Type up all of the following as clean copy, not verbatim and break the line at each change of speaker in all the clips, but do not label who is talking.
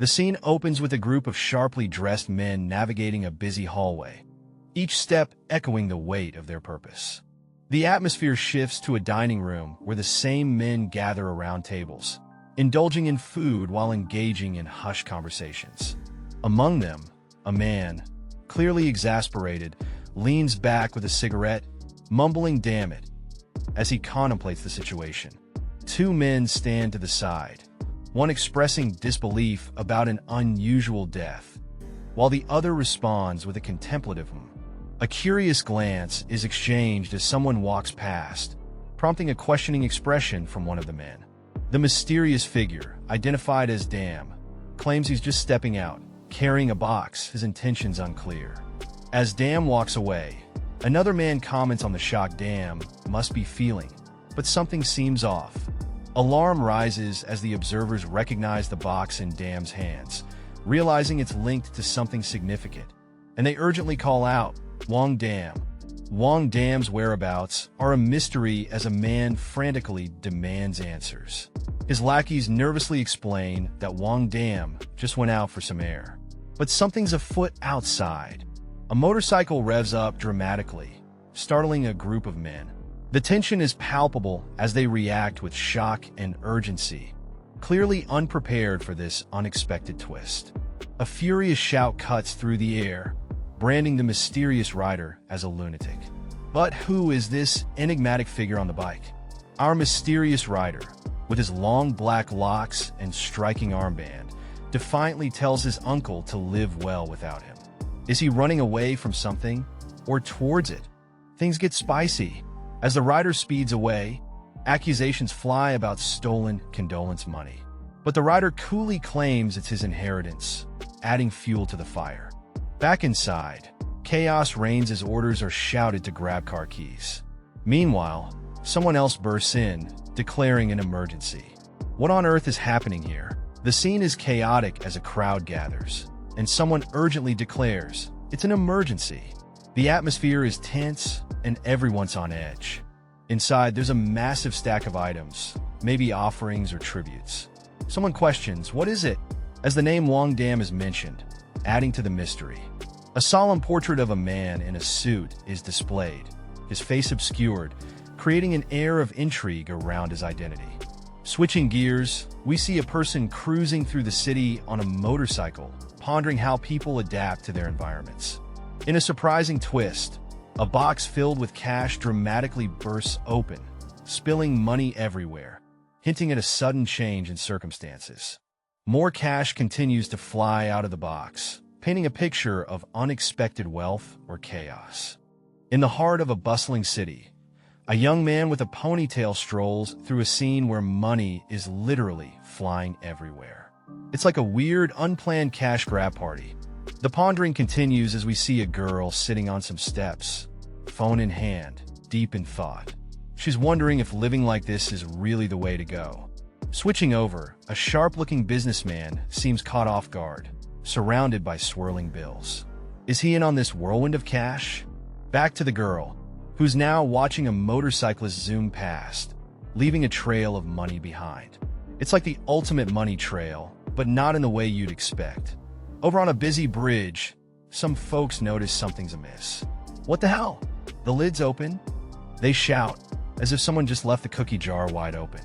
The scene opens with a group of sharply dressed men navigating a busy hallway, each step echoing the weight of their purpose. The atmosphere shifts to a dining room where the same men gather around tables, indulging in food while engaging in hushed conversations. Among them, a man, clearly exasperated, leans back with a cigarette, mumbling "damn it," as he contemplates the situation. Two men stand to the side, one expressing disbelief about an unusual death, while the other responds with a contemplative "hmm." A curious glance is exchanged as someone walks past, prompting a questioning expression from one of the men. The mysterious figure, identified as Damn, claims he's just stepping out, carrying a box, his intentions unclear. As Damn walks away, another man comments on the shock Damn must be feeling, but something seems off. Alarm rises as the observers recognize the box in Damn's hands, realizing it's linked to something significant, and they urgently call out, "Wang Dam." Wang Dam's whereabouts are a mystery as a man frantically demands answers. His lackeys nervously explain that Wang Dam just went out for some air. But something's afoot outside. A motorcycle revs up dramatically, startling a group of men. The tension is palpable as they react with shock and urgency, clearly unprepared for this unexpected twist. A furious shout cuts through the air, branding the mysterious rider as a lunatic. But who is this enigmatic figure on the bike? Our mysterious rider, with his long black locks and striking armband, defiantly tells his uncle to live well without him. Is he running away from something, or towards it? Things get spicy. As the rider speeds away, accusations fly about stolen condolence money. But the rider coolly claims it's his inheritance, adding fuel to the fire. Back inside, chaos reigns as orders are shouted to grab car keys. Meanwhile, someone else bursts in, declaring an emergency. What on earth is happening here? The scene is chaotic as a crowd gathers, and someone urgently declares, it's an emergency. The atmosphere is tense, and everyone's on edge. Inside, there's a massive stack of items, maybe offerings or tributes. Someone questions, what is it? As the name Wang Dam is mentioned, adding to the mystery. A solemn portrait of a man in a suit is displayed, his face obscured, creating an air of intrigue around his identity. Switching gears, we see a person cruising through the city on a motorcycle, pondering how people adapt to their environments. In a surprising twist, a box filled with cash dramatically bursts open, spilling money everywhere, hinting at a sudden change in circumstances. More cash continues to fly out of the box, painting a picture of unexpected wealth or chaos. In the heart of a bustling city, a young man with a ponytail strolls through a scene where money is literally flying everywhere. It's like a weird, unplanned cash grab party. The pondering continues as we see a girl sitting on some steps, phone in hand, deep in thought. She's wondering if living like this is really the way to go. Switching over, a sharp-looking businessman seems caught off guard, surrounded by swirling bills. Is he in on this whirlwind of cash? Back to the girl, who's now watching a motorcyclist zoom past, leaving a trail of money behind. It's like the ultimate money trail, but not in the way you'd expect. Over on a busy bridge, some folks notice something's amiss. What the hell? The lid's open? They shout, as if someone just left the cookie jar wide open.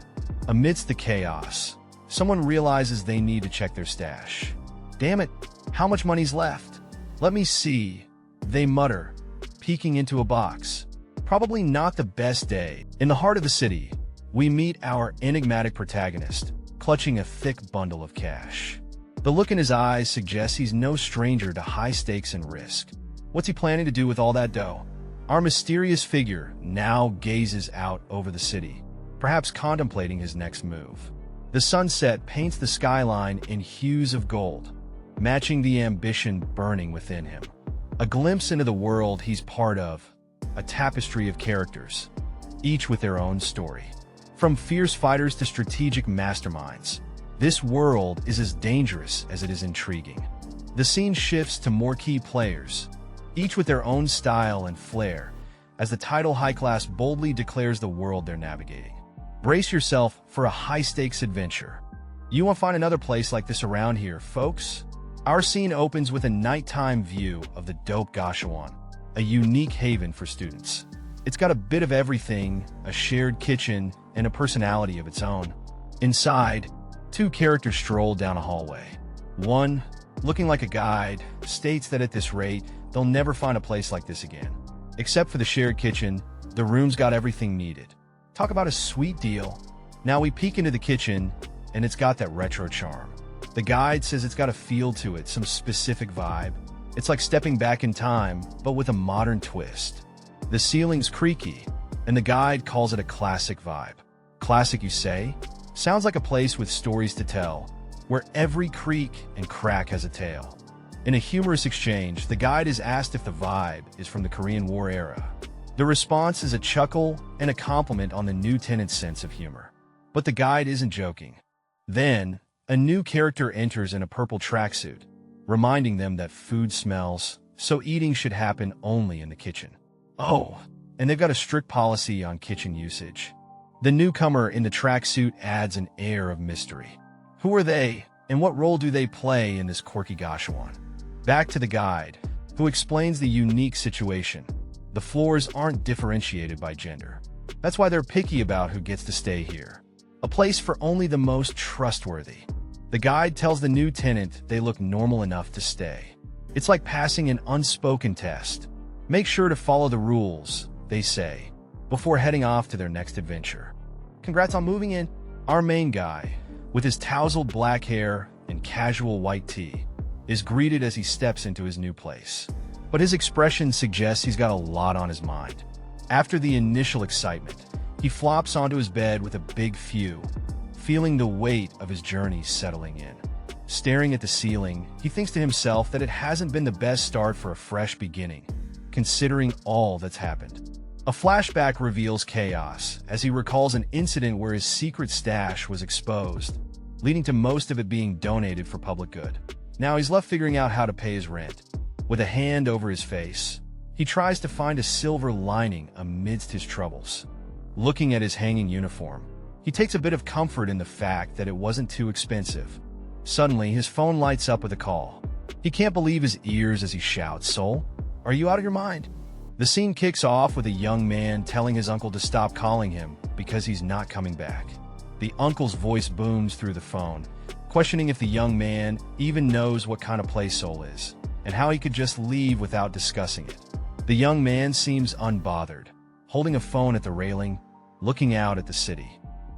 Amidst the chaos, someone realizes they need to check their stash. Damn it, how much money's left? Let me see, they mutter, peeking into a box. Probably not the best day. In the heart of the city, we meet our enigmatic protagonist, clutching a thick bundle of cash. The look in his eyes suggests he's no stranger to high stakes and risk. What's he planning to do with all that dough? Our mysterious figure now gazes out over the city, perhaps contemplating his next move. The sunset paints the skyline in hues of gold, matching the ambition burning within him. A glimpse into the world he's part of, a tapestry of characters, each with their own story. From fierce fighters to strategic masterminds, this world is as dangerous as it is intriguing. The scene shifts to more key players, each with their own style and flair, as the title High Class boldly declares the world they're navigating. Brace yourself for a high-stakes adventure. You won't find another place like this around here, folks. Our scene opens with a nighttime view of the dope Gashuan, a unique haven for students. It's got a bit of everything, a shared kitchen, and a personality of its own. Inside, two characters stroll down a hallway. One, looking like a guide, states that at this rate, they'll never find a place like this again. Except for the shared kitchen, the room's got everything needed. Talk about a sweet deal. Now we peek into the kitchen, and it's got that retro charm. The guide says it's got a feel to it, some specific vibe. It's like stepping back in time, but with a modern twist. The ceiling's creaky, and the guide calls it a classic vibe. Classic, you say? Sounds like a place with stories to tell, where every creak and crack has a tale. In a humorous exchange, the guide is asked if the vibe is from the Korean War era. The response is a chuckle and a compliment on the new tenant's sense of humor. But the guide isn't joking. Then, a new character enters in a purple tracksuit, reminding them that food smells, so eating should happen only in the kitchen. Oh, and they've got a strict policy on kitchen usage. The newcomer in the tracksuit adds an air of mystery. Who are they, and what role do they play in this quirky Gashuan? Back to the guide, who explains the unique situation. The floors aren't differentiated by gender. That's why they're picky about who gets to stay here. A place for only the most trustworthy. The guide tells the new tenant they look normal enough to stay. It's like passing an unspoken test. Make sure to follow the rules, they say, before heading off to their next adventure. Congrats on moving in. Our main guy, with his tousled black hair and casual white tee, is greeted as he steps into his new place. But his expression suggests he's got a lot on his mind. After the initial excitement, he flops onto his bed with a big phew, feeling the weight of his journey settling in. Staring at the ceiling, he thinks to himself that it hasn't been the best start for a fresh beginning, considering all that's happened. A flashback reveals chaos as he recalls an incident where his secret stash was exposed, leading to most of it being donated for public good. Now he's left figuring out how to pay his rent. With a hand over his face, he tries to find a silver lining amidst his troubles. Looking at his hanging uniform, he takes a bit of comfort in the fact that it wasn't too expensive. Suddenly, his phone lights up with a call. He can't believe his ears as he shouts, "Soul, are you out of your mind?" The scene kicks off with a young man telling his uncle to stop calling him because he's not coming back. The uncle's voice booms through the phone, questioning if the young man even knows what kind of place Soul is, and how he could just leave without discussing it. The young man seems unbothered, holding a phone at the railing, looking out at the city.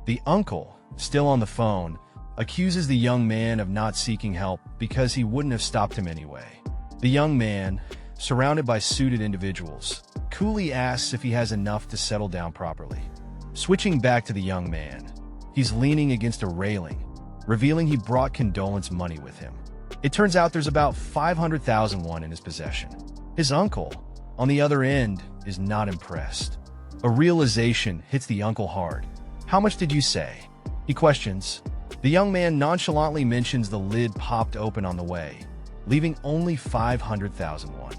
The uncle, still on the phone, accuses the young man of not seeking help because he wouldn't have stopped him anyway. The young man, surrounded by suited individuals, coolly asks if he has enough to settle down properly. Switching back to the young man, he's leaning against a railing, revealing he brought condolence money with him. It turns out there's about 500,000 won in his possession. His uncle, on the other end, is not impressed. A realization hits the uncle hard. "How much did you say?" he questions. The young man nonchalantly mentions the lid popped open on the way, leaving only 500,000 won.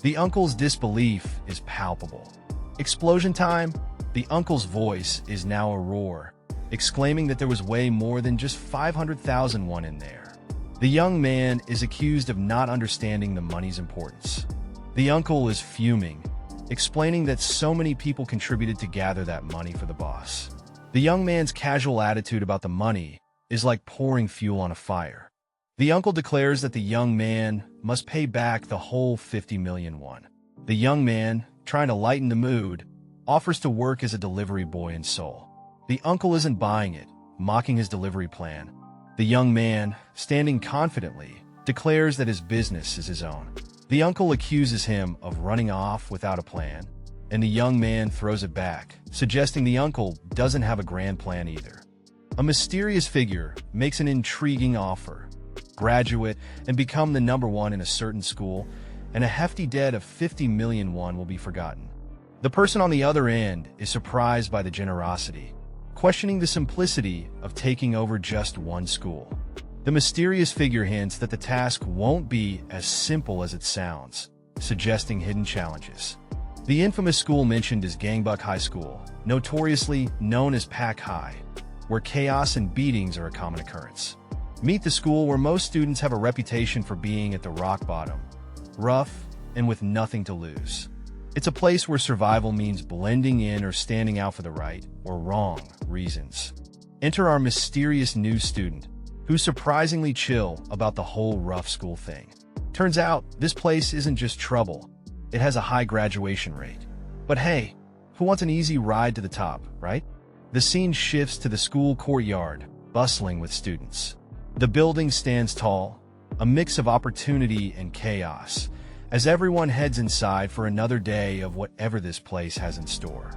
The uncle's disbelief is palpable. Explosion time? The uncle's voice is now a roar, exclaiming that there was way more than just 500,000 won in there. The young man is accused of not understanding the money's importance. The uncle is fuming, explaining that so many people contributed to gather that money for the boss. The young man's casual attitude about the money is like pouring fuel on a fire. The uncle declares that the young man must pay back the whole 50 million won. The young man, trying to lighten the mood, offers to work as a delivery boy in Seoul. The uncle isn't buying it, mocking his delivery plan. The young man, standing confidently, declares that his business is his own. The uncle accuses him of running off without a plan, and the young man throws it back, suggesting the uncle doesn't have a grand plan either. A mysterious figure makes an intriguing offer. Graduate and become the #1 in a certain school, and a hefty debt of 50 million won will be forgotten. The person on the other end is surprised by the generosity, questioning the simplicity of taking over just one school. The mysterious figure hints that the task won't be as simple as it sounds, suggesting hidden challenges. The infamous school mentioned is Gangbuk High School, notoriously known as Pack High. where chaos and beatings are a common occurrence. Meet the school where most students have a reputation for being at the rock bottom, rough, and with nothing to lose. It's a place where survival means blending in or standing out for the right, or wrong, reasons. Enter our mysterious new student, who's surprisingly chill about the whole rough school thing. Turns out, this place isn't just trouble. It has a high graduation rate. But hey, who wants an easy ride to the top, right? The scene shifts to the school courtyard, bustling with students. The building stands tall, a mix of opportunity and chaos, as everyone heads inside for another day of whatever this place has in store.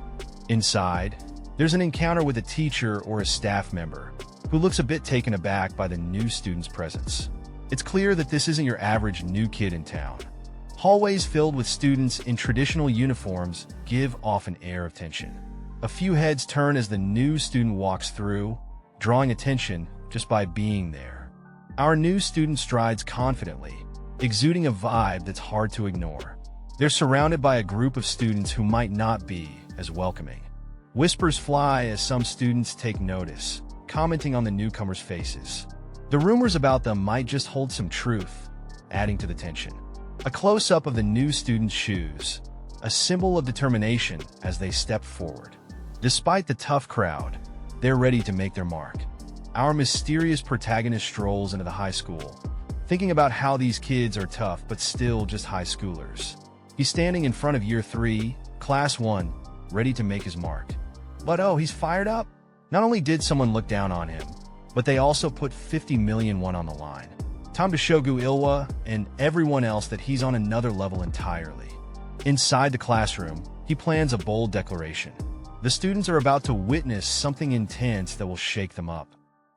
Inside, there's an encounter with a teacher or a staff member who looks a bit taken aback by the new student's presence. It's clear that this isn't your average new kid in town. Hallways filled with students in traditional uniforms give off an air of tension. A few heads turn as the new student walks through, drawing attention just by being there. Our new student strides confidently, exuding a vibe that's hard to ignore. They're surrounded by a group of students who might not be as welcoming. Whispers fly as some students take notice, commenting on the newcomers' faces. The rumors about them might just hold some truth, adding to the tension. A close-up of the new student's shoes, a symbol of determination as they step forward. Despite the tough crowd, they're ready to make their mark. Our mysterious protagonist strolls into the high school, thinking about how these kids are tough but still just high schoolers. He's standing in front of Year 3, Class 1, ready to make his mark. But oh, he's fired up. Not only did someone look down on him, but they also put 50 million won on the line. Time to show Ilwa and everyone else that he's on another level entirely. Inside the classroom, he plans a bold declaration. The students are about to witness something intense that will shake them up.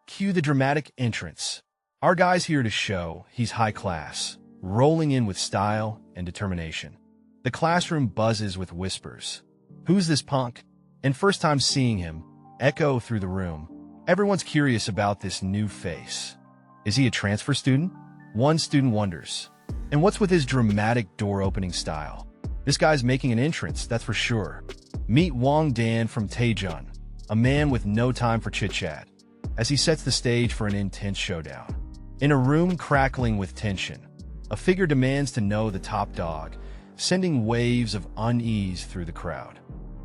Cue the dramatic entrance. Our guy's here to show he's high class, rolling in with style and determination. The classroom buzzes with whispers. Who's this punk? And first time seeing him, echo through the room. Everyone's curious about this new face. Is he a transfer student? One student wonders. And what's with his dramatic door-opening style? This guy's making an entrance, that's for sure. Meet Wang Dan from Taejun, a man with no time for chit-chat, as he sets the stage for an intense showdown. In a room crackling with tension, a figure demands to know the top dog, sending waves of unease through the crowd.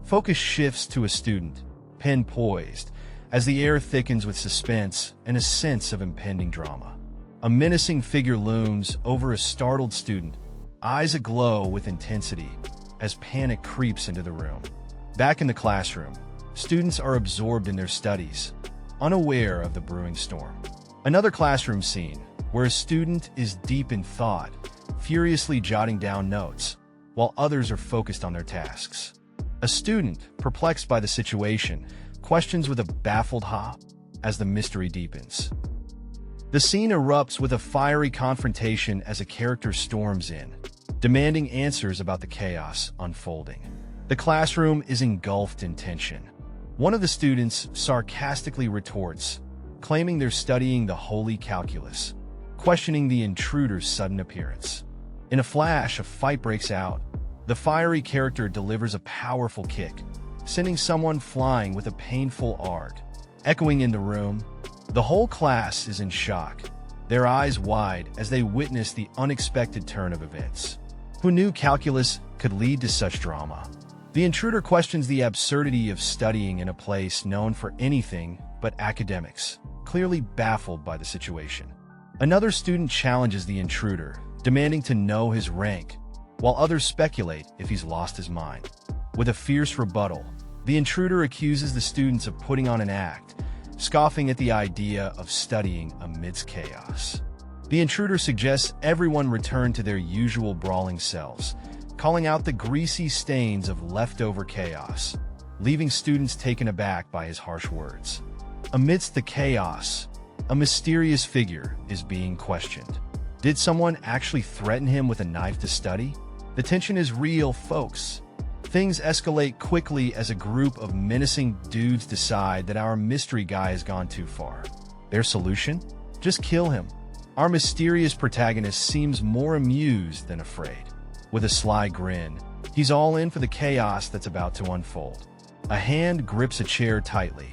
Focus shifts to a student, pen poised, as the air thickens with suspense and a sense of impending drama. A menacing figure looms over a startled student, eyes aglow with intensity, as panic creeps into the room. Back in the classroom, students are absorbed in their studies, unaware of the brewing storm. Another classroom scene, where a student is deep in thought, furiously jotting down notes, while others are focused on their tasks. A student, perplexed by the situation, questions with a baffled ha as the mystery deepens. The scene erupts with a fiery confrontation as a character storms in, demanding answers about the chaos unfolding. The classroom is engulfed in tension. One of the students sarcastically retorts, claiming they're studying the holy calculus, questioning the intruder's sudden appearance. In a flash, a fight breaks out. The fiery character delivers a powerful kick, sending someone flying with a painful arc. Echoing in the room, the whole class is in shock, their eyes wide as they witness the unexpected turn of events. Who knew calculus could lead to such drama? The intruder questions the absurdity of studying in a place known for anything but academics, clearly baffled by the situation. Another student challenges the intruder, demanding to know his rank, while others speculate if he's lost his mind. With a fierce rebuttal, the intruder accuses the students of putting on an act, scoffing at the idea of studying amidst chaos. The intruder suggests everyone return to their usual brawling selves, calling out the greasy stains of leftover chaos, leaving students taken aback by his harsh words. Amidst the chaos, a mysterious figure is being questioned. Did someone actually threaten him with a knife to study? The tension is real, folks. Things escalate quickly as a group of menacing dudes decide that our mystery guy has gone too far. Their solution? Just kill him. Our mysterious protagonist seems more amused than afraid. With a sly grin, he's all in for the chaos that's about to unfold. A hand grips a chair tightly,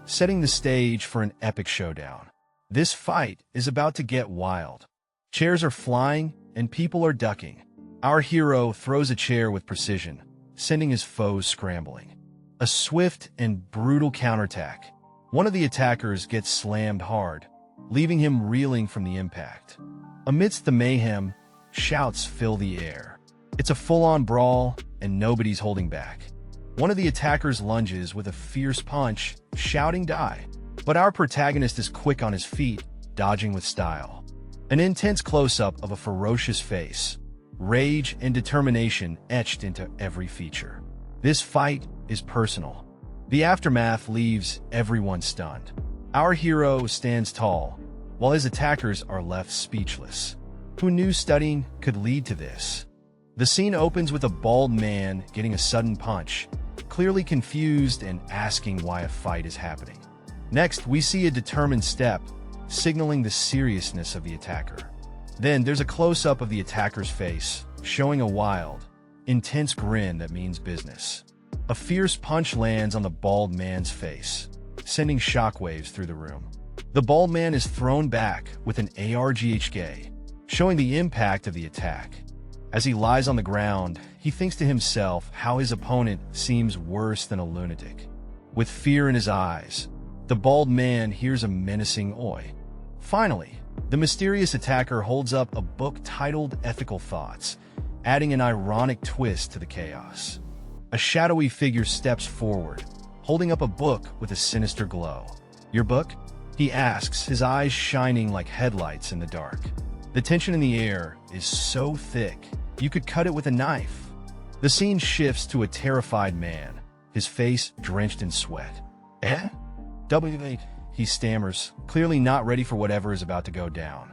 setting the stage for an epic showdown. This fight is about to get wild. Chairs are flying and people are ducking. Our hero throws a chair with precision, sending his foes scrambling. A swift and brutal counterattack. One of the attackers gets slammed hard, leaving him reeling from the impact. Amidst the mayhem, shouts fill the air. It's a full-on brawl, and nobody's holding back. One of the attackers lunges with a fierce punch, shouting "Die!" But our protagonist is quick on his feet, dodging with style. An intense close-up of a ferocious face, rage and determination etched into every feature. This fight is personal. The aftermath leaves everyone stunned. Our hero stands tall, while his attackers are left speechless. Who knew studying could lead to this? The scene opens with a bald man getting a sudden punch, clearly confused and asking why a fight is happening. Next, we see a determined step, signaling the seriousness of the attacker. Then there's a close-up of the attacker's face, showing a wild, intense grin that means business. A fierce punch lands on the bald man's face, sending shockwaves through the room. The bald man is thrown back with an ARGHK, showing the impact of the attack. As he lies on the ground, he thinks to himself how his opponent seems worse than a lunatic. With fear in his eyes, the bald man hears a menacing "Oi." Finally, the mysterious attacker holds up a book titled Ethical Thoughts, adding an ironic twist to the chaos. A shadowy figure steps forward, holding up a book with a sinister glow. "Your book?" he asks, his eyes shining like headlights in the dark. The tension in the air is so thick, you could cut it with a knife. The scene shifts to a terrified man, his face drenched in sweat. "Eh? W8," he stammers, clearly not ready for whatever is about to go down.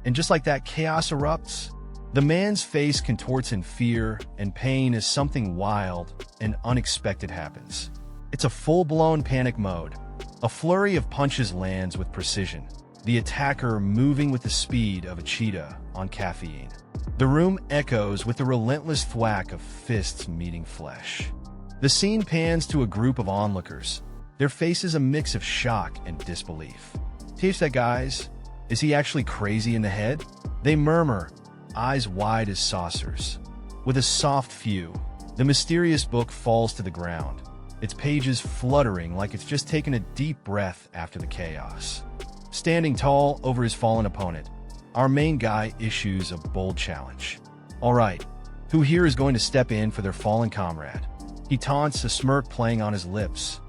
And just like that, chaos erupts. The man's face contorts in fear and pain as something wild and unexpected happens. It's a full-blown panic mode. A flurry of punches lands with precision, the attacker moving with the speed of a cheetah on caffeine. The room echoes with the relentless thwack of fists meeting flesh. The scene pans to a group of onlookers, their faces a mix of shock and disbelief. "Teach that, guys. Is he actually crazy in the head?" They murmur, eyes wide as saucers. With a soft phew, the mysterious book falls to the ground, its pages fluttering like it's just taken a deep breath after the chaos. Standing tall over his fallen opponent, our main guy issues a bold challenge. "All right, who here is going to step in for their fallen comrade?" He taunts, a smirk playing on his lips.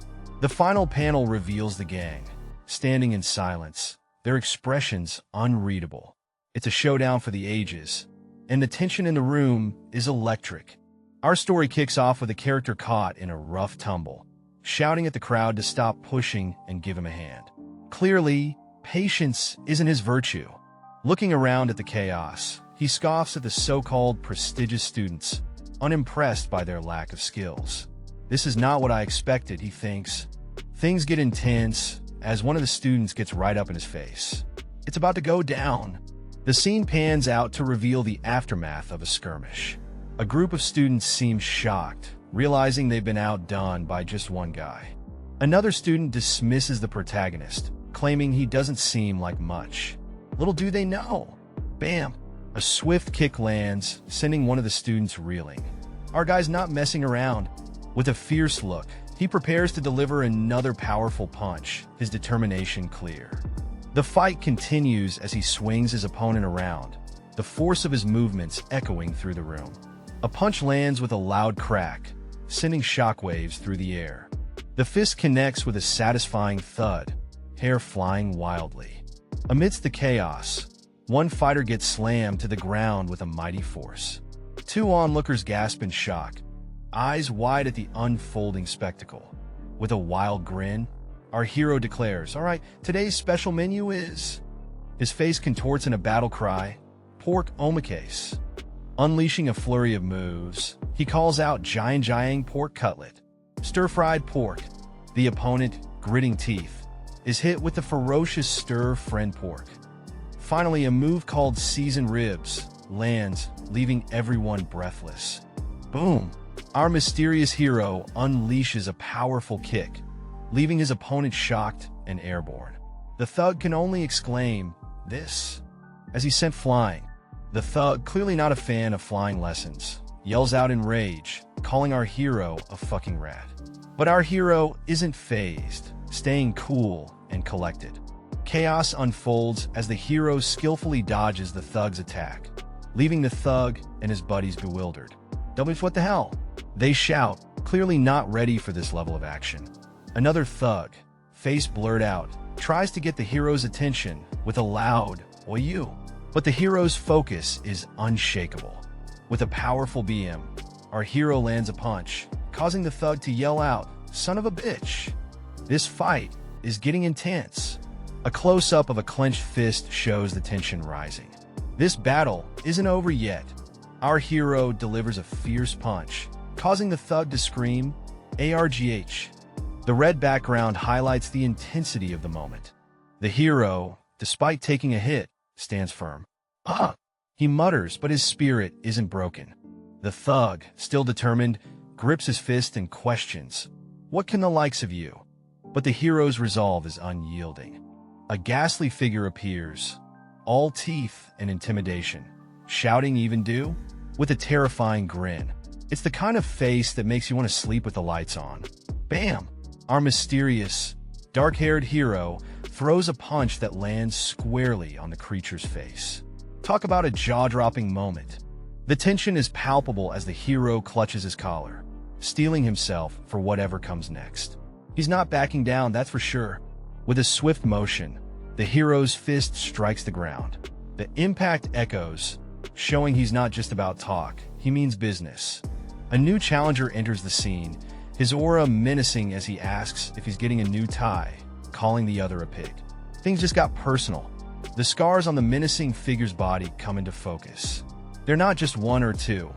The final panel reveals the gang, standing in silence, their expressions unreadable. It's a showdown for the ages, and the tension in the room is electric. Our story kicks off with a character caught in a rough tumble, shouting at the crowd to stop pushing and give him a hand. Clearly, patience isn't his virtue. Looking around at the chaos, he scoffs at the so-called prestigious students, unimpressed by their lack of skills. "This is not what I expected," he thinks. Things get intense as one of the students gets right up in his face. It's about to go down. The scene pans out to reveal the aftermath of a skirmish. A group of students seems shocked, realizing they've been outdone by just one guy. Another student dismisses the protagonist, claiming he doesn't seem like much. Little do they know. Bam! A swift kick lands, sending one of the students reeling. Our guy's not messing around. With a fierce look, he prepares to deliver another powerful punch, his determination clear. The fight continues as he swings his opponent around, the force of his movements echoing through the room. A punch lands with a loud crack, sending shockwaves through the air. The fist connects with a satisfying thud, hair flying wildly. Amidst the chaos, one fighter gets slammed to the ground with a mighty force. Two onlookers gasp in shock, eyes wide at the unfolding spectacle. With a wild grin, our hero declares, "All right, today's special menu is..." His face contorts in a battle cry, "Pork omakase." Unleashing a flurry of moves, he calls out giant pork cutlet, stir-fried pork. The opponent, gritting teeth, is hit with the ferocious stir-fried pork. Finally, a move called seasoned ribs lands, leaving everyone breathless. Boom! Our mysterious hero unleashes a powerful kick, leaving his opponent shocked and airborne. The thug can only exclaim, "This," as he's sent flying. The thug, clearly not a fan of flying lessons, yells out in rage, calling our hero a fucking rat. But our hero isn't fazed, staying cool and collected. Chaos unfolds as the hero skillfully dodges the thug's attack, leaving the thug and his buddies bewildered. What the hell? They shout, clearly not ready for this level of action. Another thug, face blurred out, tries to get the hero's attention with a loud, "Oi you." But the hero's focus is unshakable. With a powerful BM, our hero lands a punch, causing the thug to yell out, "Son of a bitch." This fight is getting intense. A close-up of a clenched fist shows the tension rising. This battle isn't over yet. Our hero delivers a fierce punch, causing the thug to scream, "ARGH." The red background highlights the intensity of the moment. The hero, despite taking a hit, stands firm. He mutters, but his spirit isn't broken. The thug, still determined, grips his fist and questions, "What can the likes of you?" But the hero's resolve is unyielding. A ghastly figure appears, all teeth and intimidation. Shouting even do? With a terrifying grin. It's the kind of face that makes you want to sleep with the lights on. Bam! Our mysterious, dark-haired hero throws a punch that lands squarely on the creature's face. Talk about a jaw-dropping moment. The tension is palpable as the hero clutches his collar, steeling himself for whatever comes next. He's not backing down, that's for sure. With a swift motion, the hero's fist strikes the ground. The impact echoes, showing he's not just about talk, he means business. A new challenger enters the scene, his aura menacing as he asks if he's getting a new tie, calling the other a pig. Things just got personal. The scars on the menacing figure's body come into focus. They're not just one or two.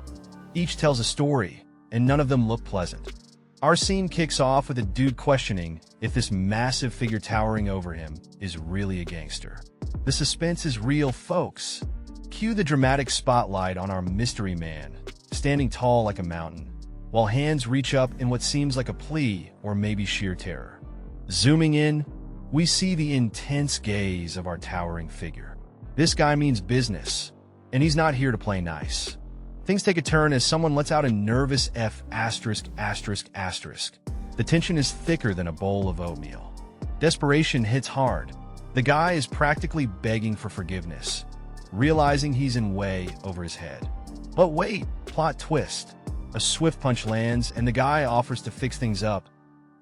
Each tells a story, and none of them look pleasant. Our scene kicks off with a dude questioning if this massive figure towering over him is really a gangster. The suspense is real, folks. Cue the dramatic spotlight on our mystery man, standing tall like a mountain, while hands reach up in what seems like a plea or maybe sheer terror. Zooming in, we see the intense gaze of our towering figure. This guy means business, and he's not here to play nice. Things take a turn as someone lets out a nervous F*******. The tension is thicker than a bowl of oatmeal. Desperation hits hard. The guy is practically begging for forgiveness, realizing he's in way over his head. But wait, plot twist. A swift punch lands, and the guy offers to fix things up,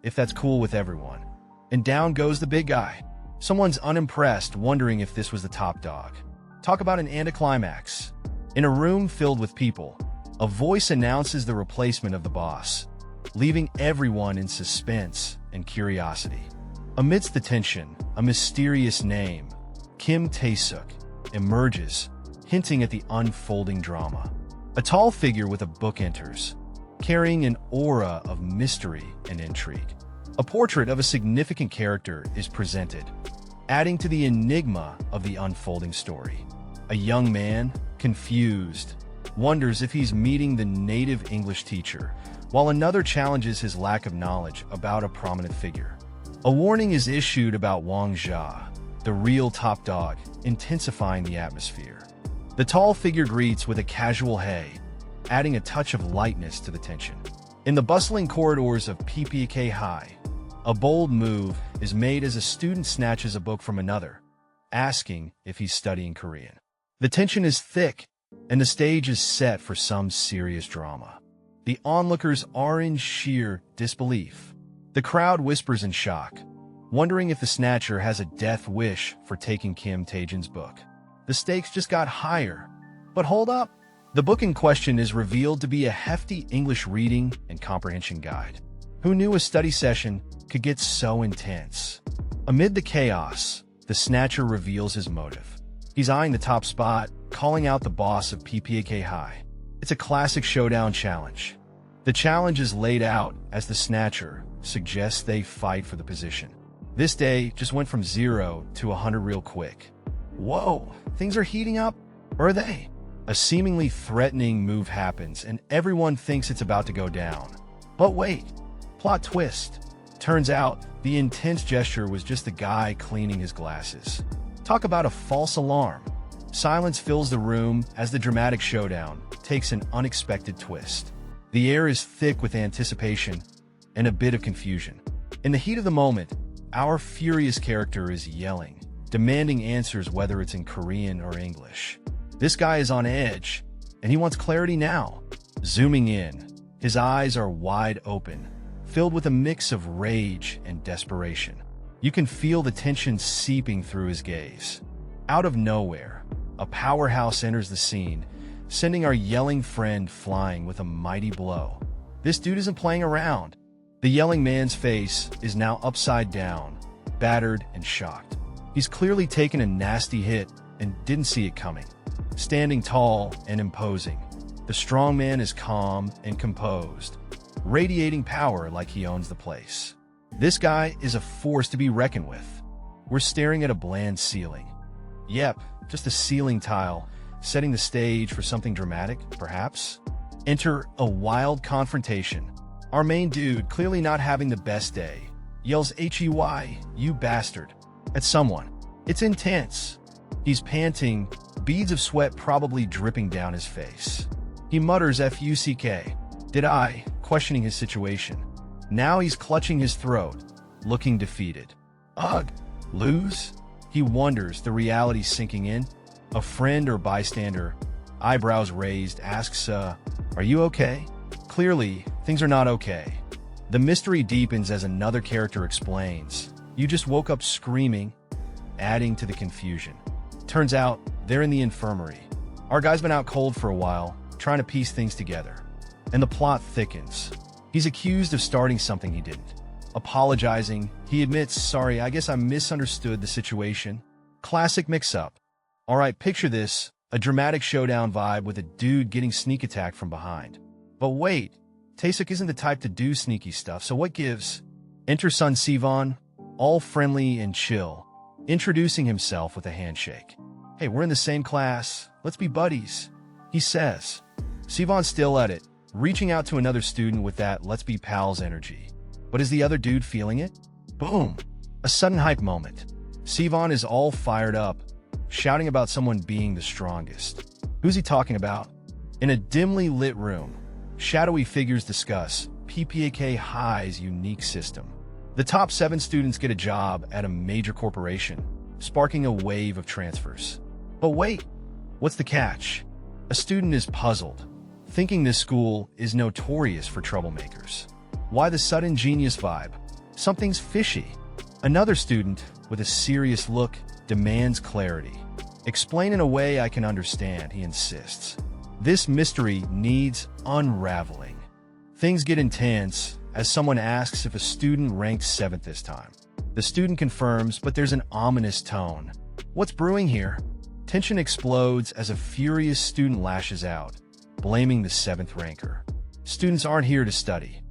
if that's cool with everyone. And down goes the big guy. Someone's unimpressed, wondering if this was the top dog. Talk about an anticlimax. In a room filled with people, a voice announces the replacement of the boss, leaving everyone in suspense and curiosity. Amidst the tension, a mysterious name, Kim Tae-suk, emerges, hinting at the unfolding drama. A tall figure with a book enters, carrying an aura of mystery and intrigue. A portrait of a significant character is presented, adding to the enigma of the unfolding story. A young man, confused, wonders if he's meeting the native English teacher, while another challenges his lack of knowledge about a prominent figure. A warning is issued about Wang Jia, the real top dog, intensifying the atmosphere. The tall figure greets with a casual hey, adding a touch of lightness to the tension. In the bustling corridors of PPK High, a bold move is made as a student snatches a book from another, asking if he's studying Korean. The tension is thick, and the stage is set for some serious drama. The onlookers are in sheer disbelief. The crowd whispers in shock, wondering if the snatcher has a death wish for taking Kim Tae-jin's book. The stakes just got higher. But hold up. The book in question is revealed to be a hefty English reading and comprehension guide. Who knew a study session could get so intense? Amid the chaos, the snatcher reveals his motive. He's eyeing the top spot, calling out the boss of PPK High. It's a classic showdown challenge. The challenge is laid out as the snatcher suggests they fight for the position. This day just went from 0 to 100 real quick. Whoa, things are heating up, or are they? A seemingly threatening move happens and everyone thinks it's about to go down. But wait, plot twist. Turns out, the intense gesture was just the guy cleaning his glasses. Talk about a false alarm. Silence fills the room as the dramatic showdown takes an unexpected twist. The air is thick with anticipation and a bit of confusion. In the heat of the moment, our furious character is yelling, demanding answers whether it's in Korean or English. This guy is on edge, and he wants clarity now. Zooming in, his eyes are wide open, filled with a mix of rage and desperation. You can feel the tension seeping through his gaze. Out of nowhere, a powerhouse enters the scene, sending our yelling friend flying with a mighty blow. This dude isn't playing around. The yelling man's face is now upside down, battered and shocked. He's clearly taken a nasty hit and didn't see it coming. Standing tall and imposing, the strong man is calm and composed, radiating power like he owns the place. This guy is a force to be reckoned with. We're staring at a bland ceiling. Yep, just a ceiling tile, setting the stage for something dramatic, perhaps? Enter a wild confrontation. Our main dude, clearly not having the best day, yells "Hey, you bastard," at someone. It's intense. He's panting, beads of sweat probably dripping down his face. He mutters "Fuck, did I?" questioning his situation. Now he's clutching his throat, looking defeated. Ugh, lose? He wonders, the reality sinking in. A friend or bystander, eyebrows raised, asks, are you okay? Clearly, things are not okay. The mystery deepens as another character explains, you just woke up screaming, adding to the confusion. Turns out, they're in the infirmary. Our guy's been out cold for a while, trying to piece things together. And the plot thickens. He's accused of starting something he didn't. Apologizing, he admits, sorry, I guess I misunderstood the situation. Classic mix-up. Alright, picture this, a dramatic showdown vibe with a dude getting sneak attacked from behind. But wait, Taesuk isn't the type to do sneaky stuff, so what gives? Enter Sun Sivan, all friendly and chill, introducing himself with a handshake. Hey, we're in the same class, let's be buddies, he says. Sivan's still at it, reaching out to another student with that let's be pals energy. But is the other dude feeling it? Boom! A sudden hype moment. Sivan is all fired up, shouting about someone being the strongest. Who's he talking about? In a dimly lit room, shadowy figures discuss PPAK High's unique system. The top 7 students get a job at a major corporation, sparking a wave of transfers. But wait, what's the catch? A student is puzzled, thinking this school is notorious for troublemakers. Why the sudden genius vibe? Something's fishy. Another student, with a serious look, demands clarity. Explain in a way I can understand, he insists. This mystery needs unraveling. Things get intense as someone asks if a student ranked 7th this time. The student confirms, but there's an ominous tone. What's brewing here? Tension explodes as a furious student lashes out, blaming the 7th ranker. Students aren't here to study.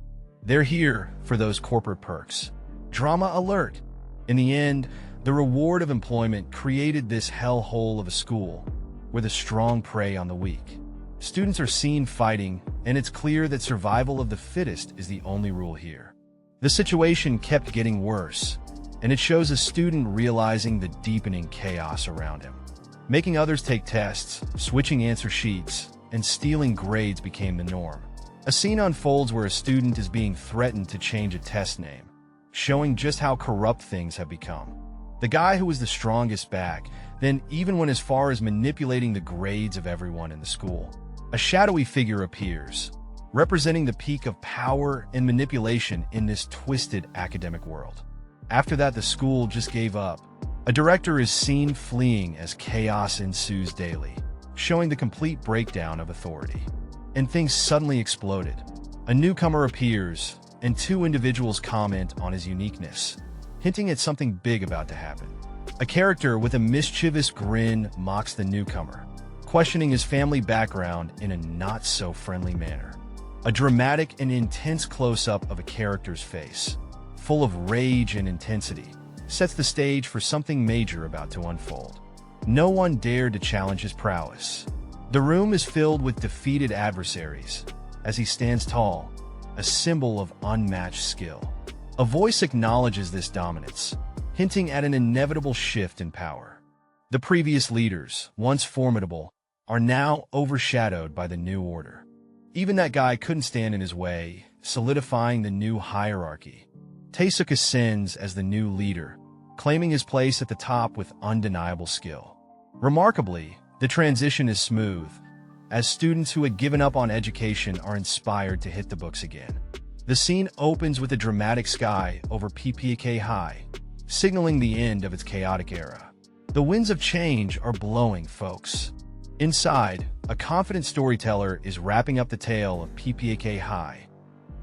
They're here for those corporate perks. Drama alert. In the end, the reward of employment created this hellhole of a school, where the strong prey on the weak. Students are seen fighting, and it's clear that survival of the fittest is the only rule here. The situation kept getting worse, and it shows a student realizing the deepening chaos around him. Making others take tests, switching answer sheets, and stealing grades became the norm. A scene unfolds where a student is being threatened to change a test name, showing just how corrupt things have become. The guy who was the strongest back then even went as far as manipulating the grades of everyone in the school. A shadowy figure appears, representing the peak of power and manipulation in this twisted academic world. After that, the school just gave up. A director is seen fleeing as chaos ensues daily, showing the complete breakdown of authority. And things suddenly exploded. A newcomer appears, and 2 individuals comment on his uniqueness, hinting at something big about to happen. A character with a mischievous grin mocks the newcomer, questioning his family background in a not-so-friendly manner. A dramatic and intense close-up of a character's face, full of rage and intensity, sets the stage for something major about to unfold. No one dared to challenge his prowess. The room is filled with defeated adversaries, as he stands tall, a symbol of unmatched skill. A voice acknowledges this dominance, hinting at an inevitable shift in power. The previous leaders, once formidable, are now overshadowed by the new order. Even that guy couldn't stand in his way, solidifying the new hierarchy. Taesuk ascends as the new leader, claiming his place at the top with undeniable skill. Remarkably, the transition is smooth, as students who had given up on education are inspired to hit the books again. The scene opens with a dramatic sky over PPK High, signaling the end of its chaotic era. The winds of change are blowing, folks. Inside, a confident storyteller is wrapping up the tale of PPK High,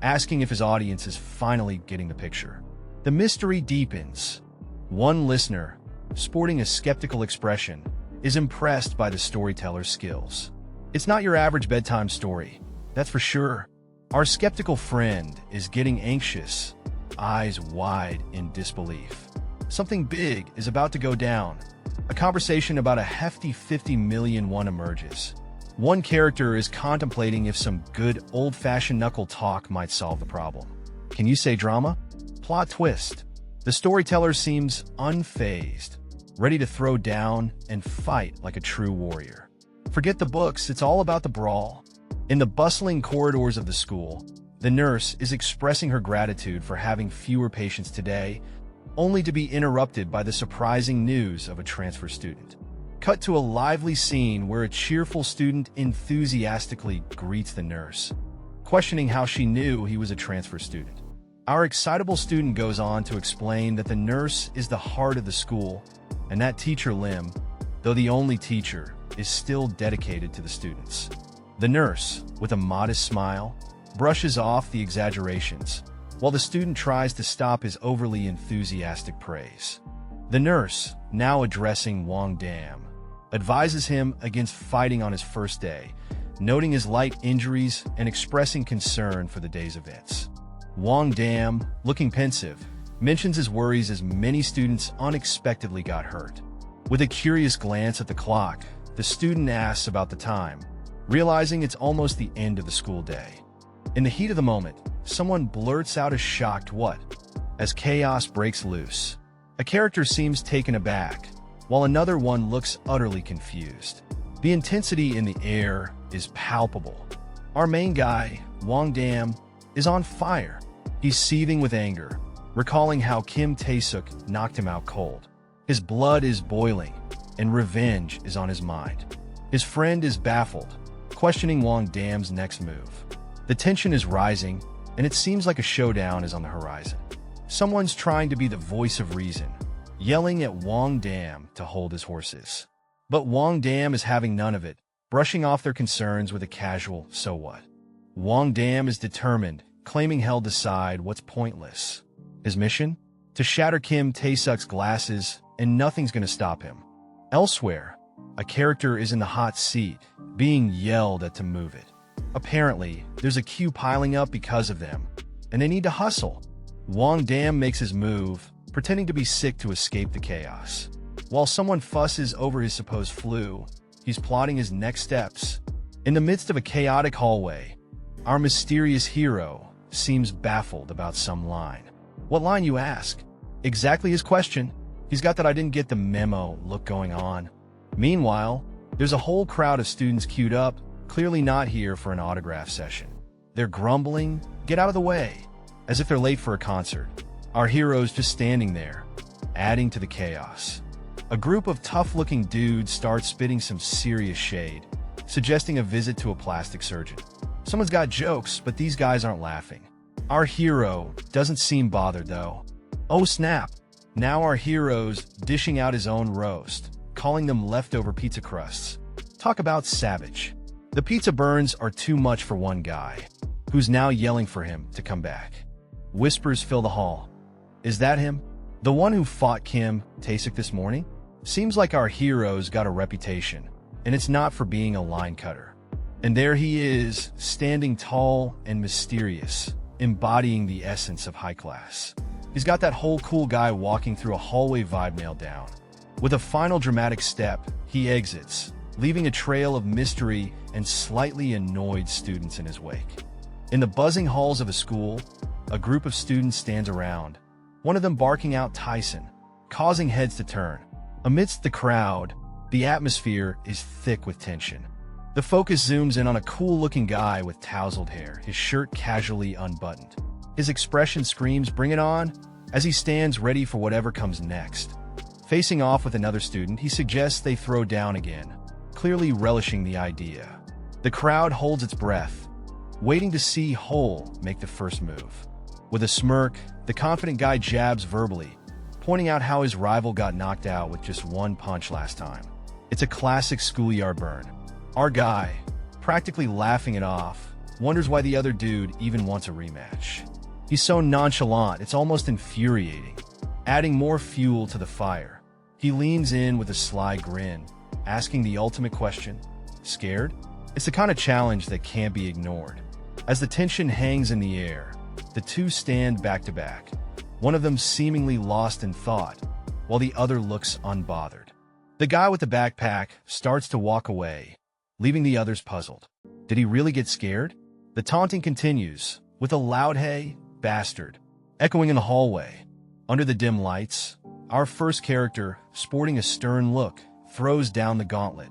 asking if his audience is finally getting the picture. The mystery deepens. One listener, sporting a skeptical expression, is impressed by the storyteller's skills. It's not your average bedtime story, that's for sure. Our skeptical friend is getting anxious, eyes wide in disbelief. Something big is about to go down. A conversation about a hefty 50 million won emerges. One character is contemplating if some good old-fashioned knuckle talk might solve the problem. Can you say drama? Plot twist. The storyteller seems unfazed, ready to throw down and fight like a true warrior. Forget the books, it's all about the brawl. In the bustling corridors of the school, the nurse is expressing her gratitude for having fewer patients today, only to be interrupted by the surprising news of a transfer student. Cut to a lively scene where a cheerful student enthusiastically greets the nurse, questioning how she knew he was a transfer student. Our excitable student goes on to explain that the nurse is the heart of the school, and that teacher Lim, though the only teacher, is still dedicated to the students. The nurse, with a modest smile, brushes off the exaggerations, while the student tries to stop his overly enthusiastic praise. The nurse, now addressing Wang Dam, advises him against fighting on his first day, noting his light injuries and expressing concern for the day's events. Wang Dam, looking pensive, mentions his worries as many students unexpectedly got hurt. With a curious glance at the clock, the student asks about the time, realizing it's almost the end of the school day. In the heat of the moment, someone blurts out a shocked "what?" as chaos breaks loose. A character seems taken aback, while another one looks utterly confused. The intensity in the air is palpable. Our main guy, Wang Dam, is on fire. He's seething with anger, recalling how Kim Taesuk knocked him out cold. His blood is boiling, and revenge is on his mind. His friend is baffled, questioning Wang Dam's next move. The tension is rising, and it seems like a showdown is on the horizon. Someone's trying to be the voice of reason, yelling at Wang Dam to hold his horses. But Wang Dam is having none of it, brushing off their concerns with a casual "so what?" Wang Dam is determined, claiming he'll decide what's pointless. His mission? To shatter Kim Taesuk's glasses, and nothing's gonna stop him. Elsewhere, a character is in the hot seat, being yelled at to move it. Apparently, there's a queue piling up because of them, and they need to hustle. Wang Dam makes his move, pretending to be sick to escape the chaos. While someone fusses over his supposed flu, he's plotting his next steps. In the midst of a chaotic hallway, our mysterious hero seems baffled about some line. What line, you ask? Exactly his question. He's got that "I didn't get the memo" look going on. Meanwhile, there's a whole crowd of students queued up, clearly not here for an autograph session. They're grumbling, "Get out of the way," as if they're late for a concert. Our hero's just standing there, adding to the chaos. A group of tough-looking dudes start spitting some serious shade, suggesting a visit to a plastic surgeon. Someone's got jokes, but these guys aren't laughing. Our hero doesn't seem bothered, though. Oh snap! Now our hero's dishing out his own roast, calling them leftover pizza crusts. Talk about savage. The pizza burns are too much for one guy, who's now yelling for him to come back. Whispers fill the hall. Is that him? The one who fought Kim Taesuk this morning? Seems like our hero's got a reputation, and it's not for being a line cutter. And there he is, standing tall and mysterious, embodying the essence of high class. He's got that whole cool guy walking through a hallway vibe nailed down. With a final dramatic step, he exits, leaving a trail of mystery and slightly annoyed students in his wake. In the buzzing halls of a school, a group of students stands around, one of them barking out Tyson, causing heads to turn. Amidst the crowd, the atmosphere is thick with tension. The focus zooms in on a cool-looking guy with tousled hair, his shirt casually unbuttoned. His expression screams, "Bring it on," as he stands ready for whatever comes next. Facing off with another student, he suggests they throw down again, clearly relishing the idea. The crowd holds its breath, waiting to see Hole make the first move. With a smirk, the confident guy jabs verbally, pointing out how his rival got knocked out with just one punch last time. It's a classic schoolyard burn. Our guy, practically laughing it off, wonders why the other dude even wants a rematch. He's so nonchalant, it's almost infuriating, adding more fuel to the fire. He leans in with a sly grin, asking the ultimate question, "Scared?" It's the kind of challenge that can't be ignored. As the tension hangs in the air, the two stand back to back, one of them seemingly lost in thought, while the other looks unbothered. The guy with the backpack starts to walk away, leaving the others puzzled. Did he really get scared? The taunting continues, with a loud "Hey, bastard," echoing in the hallway. Under the dim lights, our first character, sporting a stern look, throws down the gauntlet,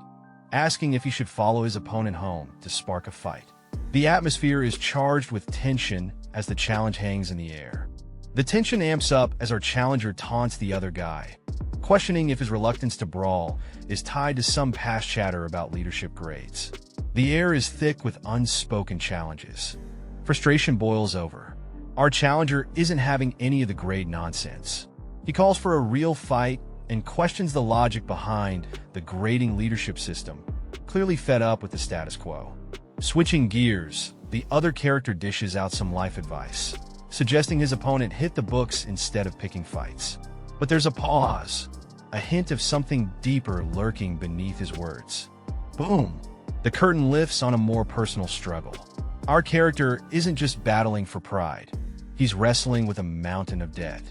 asking if he should follow his opponent home to spark a fight. The atmosphere is charged with tension as the challenge hangs in the air. The tension amps up as our challenger taunts the other guy, questioning if his reluctance to brawl is tied to some past chatter about leadership grades. The air is thick with unspoken challenges. Frustration boils over. Our challenger isn't having any of the grade nonsense. He calls for a real fight and questions the logic behind the grading leadership system, clearly fed up with the status quo. Switching gears, the other character dishes out some life advice, suggesting his opponent hit the books instead of picking fights. But there's a pause, a hint of something deeper lurking beneath his words. Boom! The curtain lifts on a more personal struggle. Our character isn't just battling for pride. He's wrestling with a mountain of debt.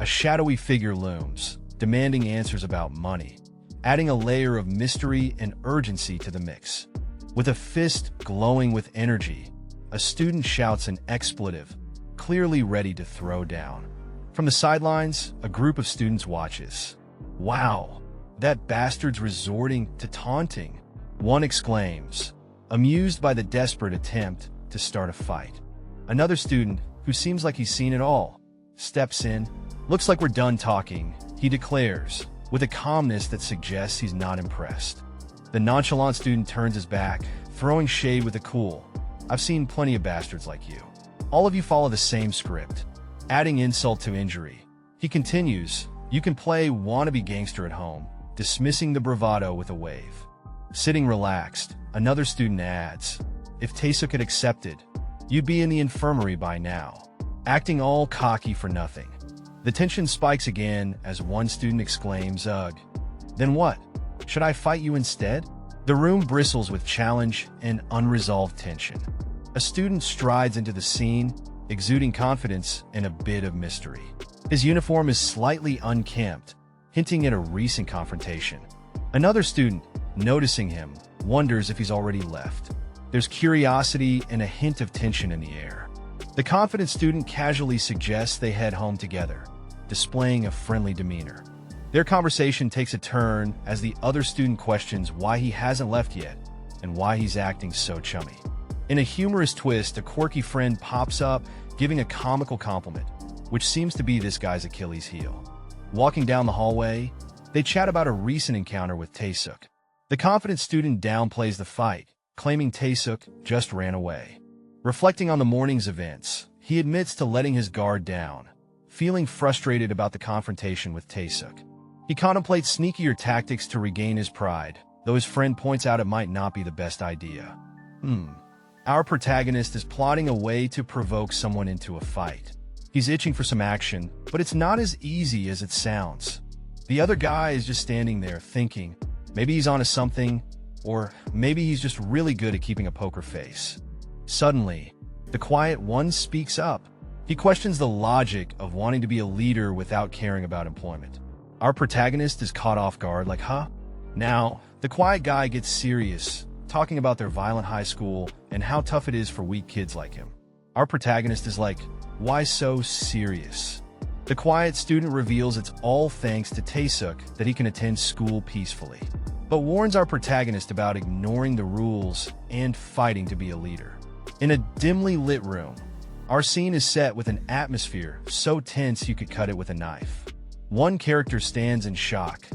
A shadowy figure looms, demanding answers about money, adding a layer of mystery and urgency to the mix. With a fist glowing with energy, a student shouts an expletive, clearly ready to throw down. From the sidelines, a group of students watches. "Wow, that bastard's resorting to taunting," one exclaims, amused by the desperate attempt to start a fight. Another student, who seems like he's seen it all, steps in. "Looks like we're done talking," he declares, with a calmness that suggests he's not impressed. The nonchalant student turns his back, throwing shade with a cool, "I've seen plenty of bastards like you. All of you follow the same script," adding insult to injury. He continues, "You can play wannabe gangster at home," dismissing the bravado with a wave. Sitting relaxed, another student adds, "If Taesuk had accepted, you'd be in the infirmary by now," acting all cocky for nothing. The tension spikes again as one student exclaims, "Ugh. Then what? Should I fight you instead?" The room bristles with challenge and unresolved tension. A student strides into the scene, exuding confidence and a bit of mystery. His uniform is slightly unkempt, hinting at a recent confrontation. Another student, noticing him, wonders if he's already left. There's curiosity and a hint of tension in the air. The confident student casually suggests they head home together, displaying a friendly demeanor. Their conversation takes a turn as the other student questions why he hasn't left yet and why he's acting so chummy. In a humorous twist, a quirky friend pops up, giving a comical compliment, which seems to be this guy's Achilles heel. Walking down the hallway, they chat about a recent encounter with Taesuk. The confident student downplays the fight, claiming Taesuk just ran away. Reflecting on the morning's events, he admits to letting his guard down, feeling frustrated about the confrontation with Taesuk. He contemplates sneakier tactics to regain his pride, though his friend points out it might not be the best idea. Our protagonist is plotting a way to provoke someone into a fight. He's itching for some action, but it's not as easy as it sounds. The other guy is just standing there thinking, maybe he's onto something, or maybe he's just really good at keeping a poker face. Suddenly, the quiet one speaks up. He questions the logic of wanting to be a leader without caring about employment. Our protagonist is caught off guard, like, huh? Now, the quiet guy gets serious, talking about their violent high school and how tough it is for weak kids like him. Our protagonist is like, why so serious? The quiet student reveals it's all thanks to Taesuk that he can attend school peacefully, but warns our protagonist about ignoring the rules and fighting to be a leader. In a dimly lit room, our scene is set with an atmosphere so tense you could cut it with a knife. One character stands in shock,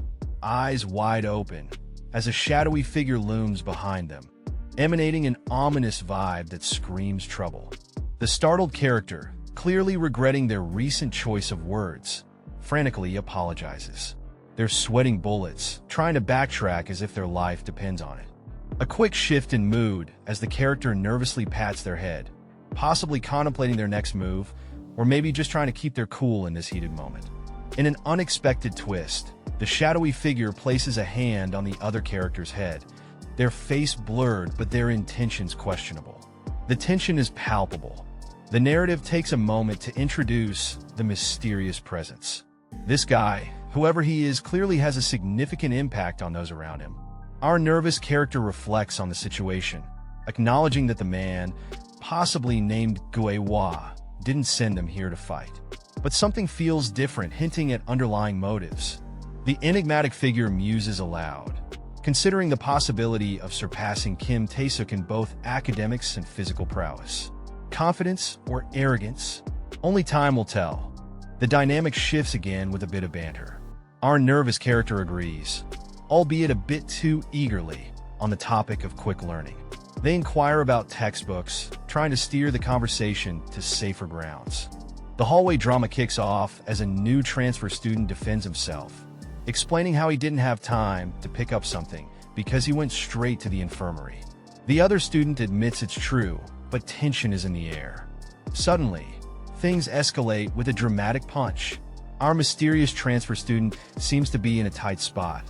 eyes wide open, as a shadowy figure looms behind them, emanating an ominous vibe that screams trouble. The startled character, clearly regretting their recent choice of words, frantically apologizes. They're sweating bullets, trying to backtrack as if their life depends on it. A quick shift in mood as the character nervously pats their head, possibly contemplating their next move, or maybe just trying to keep their cool in this heated moment. In an unexpected twist, the shadowy figure places a hand on the other character's head, their face blurred but their intentions questionable. The tension is palpable. The narrative takes a moment to introduce the mysterious presence. This guy, whoever he is, clearly has a significant impact on those around him. Our nervous character reflects on the situation, acknowledging that the man, possibly named Guewa, didn't send them here to fight. But something feels different, hinting at underlying motives. The enigmatic figure muses aloud, considering the possibility of surpassing Kim Taesuk in both academics and physical prowess. Confidence or arrogance? Only time will tell. The dynamic shifts again with a bit of banter. Our nervous character agrees, albeit a bit too eagerly, on the topic of quick learning. They inquire about textbooks, trying to steer the conversation to safer grounds. The hallway drama kicks off as a new transfer student defends himself, explaining how he didn't have time to pick up something because he went straight to the infirmary. The other student admits it's true, but tension is in the air. Suddenly, things escalate with a dramatic punch. Our mysterious transfer student seems to be in a tight spot.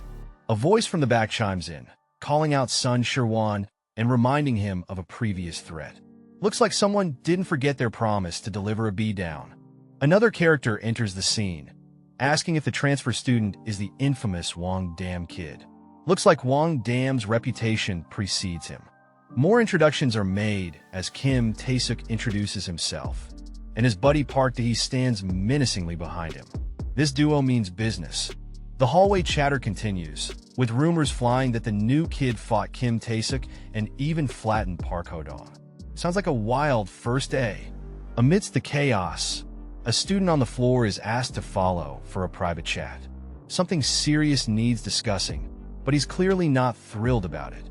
A voice from the back chimes in, calling out Sun Shirwan and reminding him of a previous threat. Looks like someone didn't forget their promise to deliver a beatdown. Another character enters the scene, asking if the transfer student is the infamous Wang Dam kid. Looks like Wang Dam's reputation precedes him. More introductions are made as Kim Taesuk introduces himself, and his buddy Park Dae stands menacingly behind him. This duo means business. The hallway chatter continues, with rumors flying that the new kid fought Kim Taesuk and even flattened Park Ho-dong. Sounds like a wild first day. Amidst the chaos, a student on the floor is asked to follow for a private chat. Something serious needs discussing, but he's clearly not thrilled about it.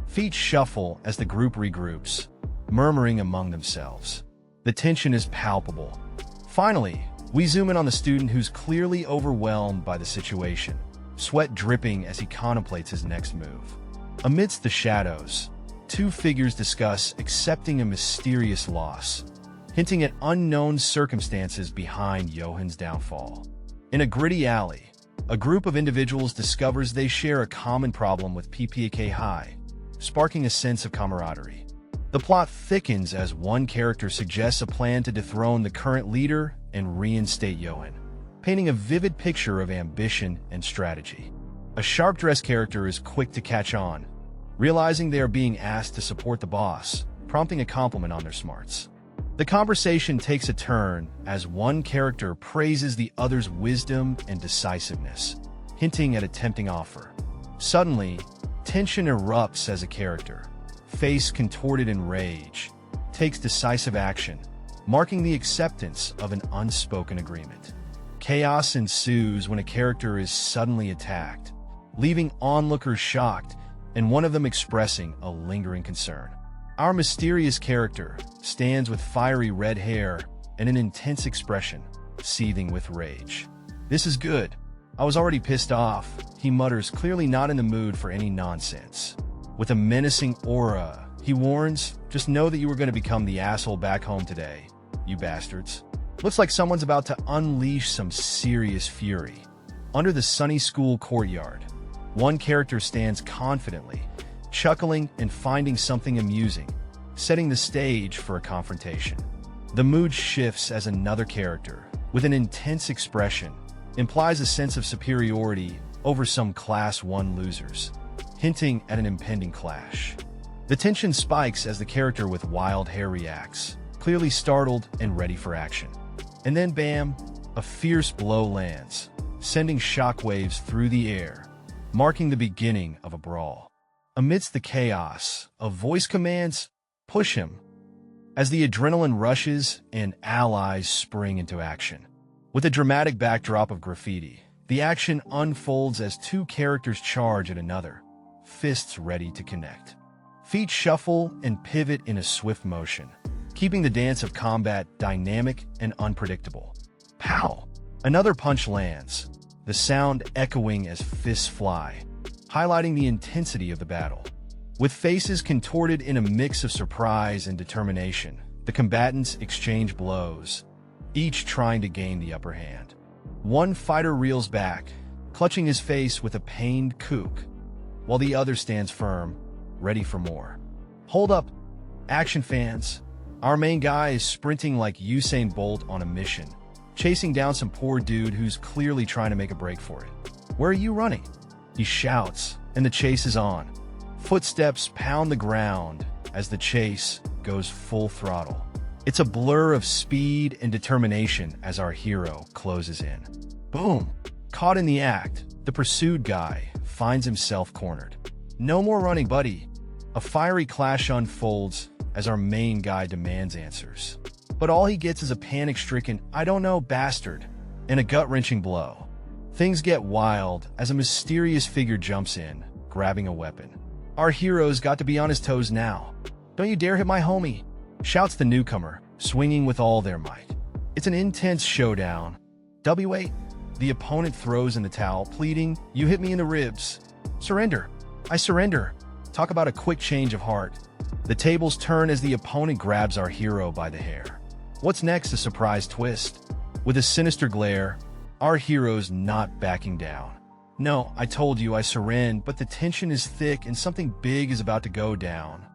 Feet shuffle as the group regroups, murmuring among themselves. The tension is palpable. Finally, we zoom in on the student who's clearly overwhelmed by the situation, sweat dripping as he contemplates his next move. Amidst the shadows, two figures discuss accepting a mysterious loss, hinting at unknown circumstances behind Johan's downfall. In a gritty alley, a group of individuals discovers they share a common problem with PPK High, sparking a sense of camaraderie. The plot thickens as one character suggests a plan to dethrone the current leader and reinstate Johan, painting a vivid picture of ambition and strategy. A sharp-dressed character is quick to catch on, realizing they are being asked to support the boss, prompting a compliment on their smarts. The conversation takes a turn as one character praises the other's wisdom and decisiveness, hinting at a tempting offer. Suddenly, tension erupts as a character, face contorted in rage, takes decisive action, marking the acceptance of an unspoken agreement. Chaos ensues when a character is suddenly attacked, leaving onlookers shocked and one of them expressing a lingering concern. Our mysterious character stands with fiery red hair and an intense expression, seething with rage. "This is good. I was already pissed off," he mutters, clearly not in the mood for any nonsense. With a menacing aura, he warns, "Just know that you were going to become the asshole back home today, you bastards." Looks like someone's about to unleash some serious fury. Under the sunny school courtyard, one character stands confidently, chuckling and finding something amusing, setting the stage for a confrontation. The mood shifts as another character, with an intense expression, implies a sense of superiority over some Class 1 losers, hinting at an impending clash. The tension spikes as the character with wild hair reacts, clearly startled and ready for action. And then bam, a fierce blow lands, sending shockwaves through the air, marking the beginning of a brawl. Amidst the chaos, a voice commands, "Push him," as the adrenaline rushes and allies spring into action. With a dramatic backdrop of graffiti, the action unfolds as two characters charge at another, fists ready to connect. Feet shuffle and pivot in a swift motion, keeping the dance of combat dynamic and unpredictable. Pow! Another punch lands, the sound echoing as fists fly, highlighting the intensity of the battle. With faces contorted in a mix of surprise and determination, the combatants exchange blows, each trying to gain the upper hand. One fighter reels back, clutching his face with a pained kook, while the other stands firm, ready for more. Hold up, action fans. Our main guy is sprinting like Usain Bolt on a mission, chasing down some poor dude who's clearly trying to make a break for it. "Where are you running?" he shouts, and the chase is on. Footsteps pound the ground as the chase goes full throttle. It's a blur of speed and determination as our hero closes in. Boom! Caught in the act, the pursued guy finds himself cornered. "No more running, buddy." A fiery clash unfolds as our main guy demands answers. But all he gets is a panic-stricken, "I don't know, bastard," and a gut-wrenching blow. Things get wild as a mysterious figure jumps in, grabbing a weapon. Our hero's got to be on his toes now. "Don't you dare hit my homie," shouts the newcomer, swinging with all their might. It's an intense showdown. "WA!" The opponent throws in the towel, pleading, "You hit me in the ribs." "Surrender. I surrender." Talk about a quick change of heart. The tables turn as the opponent grabs our hero by the hair. What's next? A surprise twist. With a sinister glare, our hero's not backing down. "No, I told you I surrender," but the tension is thick and something big is about to go down.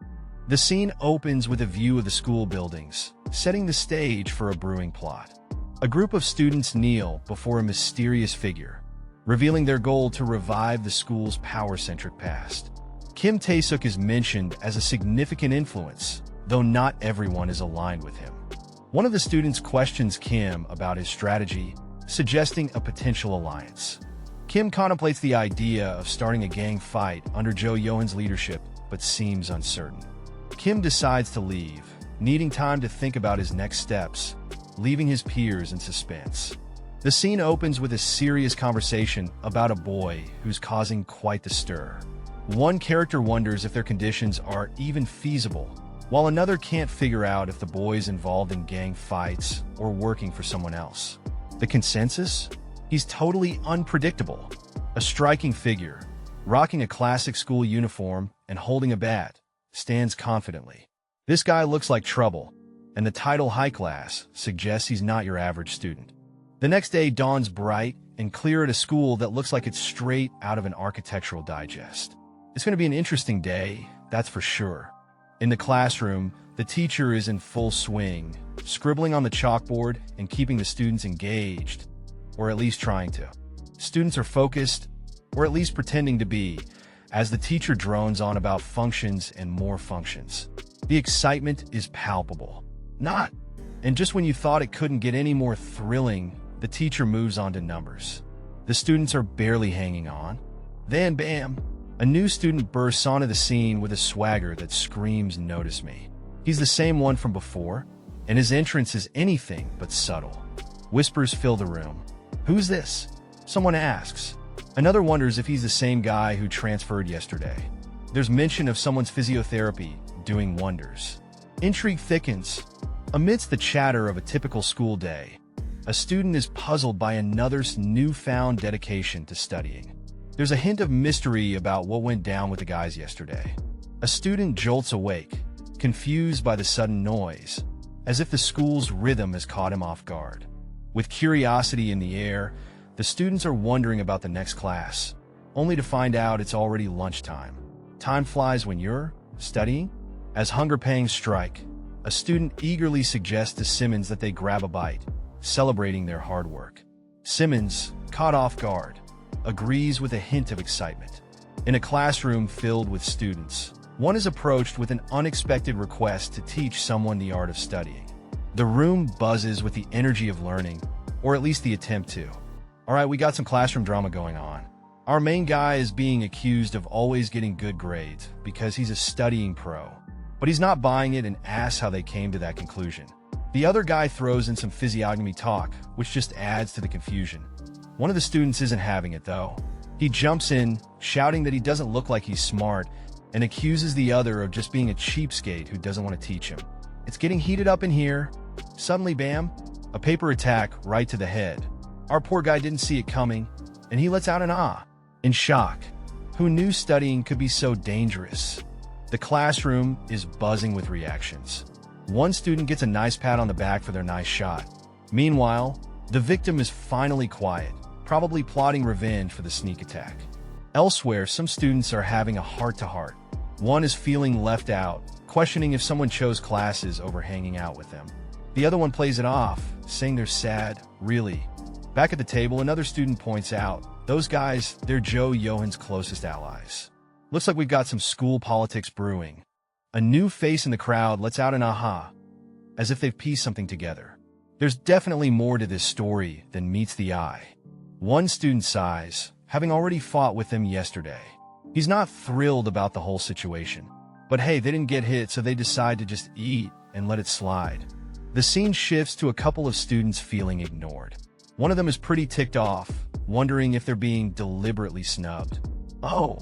The scene opens with a view of the school buildings, setting the stage for a brewing plot. A group of students kneel before a mysterious figure, revealing their goal to revive the school's power-centric past. Kim Tae-suk is mentioned as a significant influence, though not everyone is aligned with him. One of the students questions Kim about his strategy, suggesting a potential alliance. Kim contemplates the idea of starting a gang fight under Jo Yohan's leadership, but seems uncertain. Kim decides to leave, needing time to think about his next steps, leaving his peers in suspense. The scene opens with a serious conversation about a boy who's causing quite the stir. One character wonders if their conditions are even feasible, while another can't figure out if the boy's involved in gang fights or working for someone else. The consensus? He's totally unpredictable. A striking figure, rocking a classic school uniform and holding a bat, stands confidently. This guy looks like trouble, and the title High Class suggests he's not your average student. The next day dawns bright and clear at a school that looks like it's straight out of an architectural digest. It's going to be an interesting day, that's for sure. In the classroom, the teacher is in full swing, scribbling on the chalkboard and keeping the students engaged, or at least trying to. Students are focused, or at least pretending to be, as the teacher drones on about functions and more functions. The excitement is palpable. Not. And just when you thought it couldn't get any more thrilling, the teacher moves on to numbers. The students are barely hanging on. Then, bam, a new student bursts onto the scene with a swagger that screams, "Notice me." He's the same one from before, and his entrance is anything but subtle. Whispers fill the room. "Who's this?" someone asks. Another wonders if he's the same guy who transferred yesterday. There's mention of someone's physiotherapy doing wonders. Intrigue thickens. Amidst the chatter of a typical school day, a student is puzzled by another's newfound dedication to studying. There's a hint of mystery about what went down with the guys yesterday. A student jolts awake, confused by the sudden noise, as if the school's rhythm has caught him off guard. With curiosity in the air, the students are wondering about the next class, only to find out it's already lunchtime. Time flies when you're studying. As hunger pangs strike, a student eagerly suggests to Simmons that they grab a bite, celebrating their hard work. Simmons, caught off guard, agrees with a hint of excitement. In a classroom filled with students, one is approached with an unexpected request to teach someone the art of studying. The room buzzes with the energy of learning, or at least the attempt to. All right, we got some classroom drama going on. Our main guy is being accused of always getting good grades because he's a studying pro, but he's not buying it and asks how they came to that conclusion. The other guy throws in some physiognomy talk, which just adds to the confusion. One of the students isn't having it, though. He jumps in, shouting that he doesn't look like he's smart, and accuses the other of just being a cheapskate who doesn't want to teach him. It's getting heated up in here. Suddenly, bam, a paper attack right to the head. Our poor guy didn't see it coming, and he lets out an ah, in shock. Who knew studying could be so dangerous? The classroom is buzzing with reactions. One student gets a nice pat on the back for their nice shot. Meanwhile, the victim is finally quiet, probably plotting revenge for the sneak attack. Elsewhere, some students are having a heart-to-heart. One is feeling left out, questioning if someone chose classes over hanging out with them. The other one plays it off, saying they're sad, really. Back at the table, another student points out, those guys, they're Joe Johan's closest allies. Looks like we've got some school politics brewing. A new face in the crowd lets out an aha, as if they've pieced something together. There's definitely more to this story than meets the eye. One student sighs, having already fought with them yesterday. He's not thrilled about the whole situation. But hey, they didn't get hit, so they decide to just eat and let it slide. The scene shifts to a couple of students feeling ignored. One of them is pretty ticked off, wondering if they're being deliberately snubbed. Oh,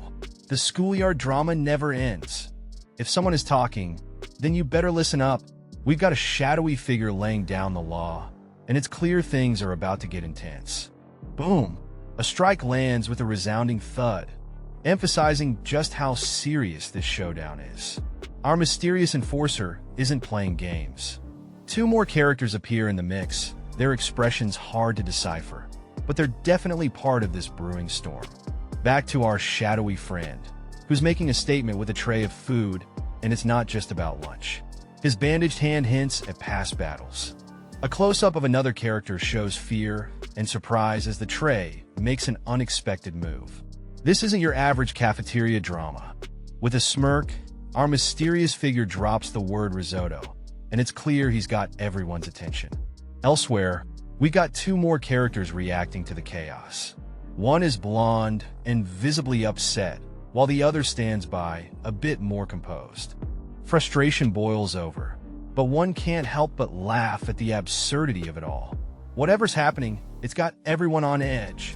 the schoolyard drama never ends. If someone is talking, then you better listen up. We've got a shadowy figure laying down the law, and it's clear things are about to get intense. Boom! A strike lands with a resounding thud, emphasizing just how serious this showdown is. Our mysterious enforcer isn't playing games. Two more characters appear in the mix, their expressions hard to decipher, but they're definitely part of this brewing storm. Back to our shadowy friend, who's making a statement with a tray of food, and it's not just about lunch. His bandaged hand hints at past battles. A close-up of another character shows fear and surprise as the tray makes an unexpected move. This isn't your average cafeteria drama. With a smirk, our mysterious figure drops the word risotto, and it's clear he's got everyone's attention. Elsewhere, we got two more characters reacting to the chaos. One is blonde and visibly upset, while the other stands by, a bit more composed. Frustration boils over, but one can't help but laugh at the absurdity of it all. Whatever's happening, it's got everyone on edge.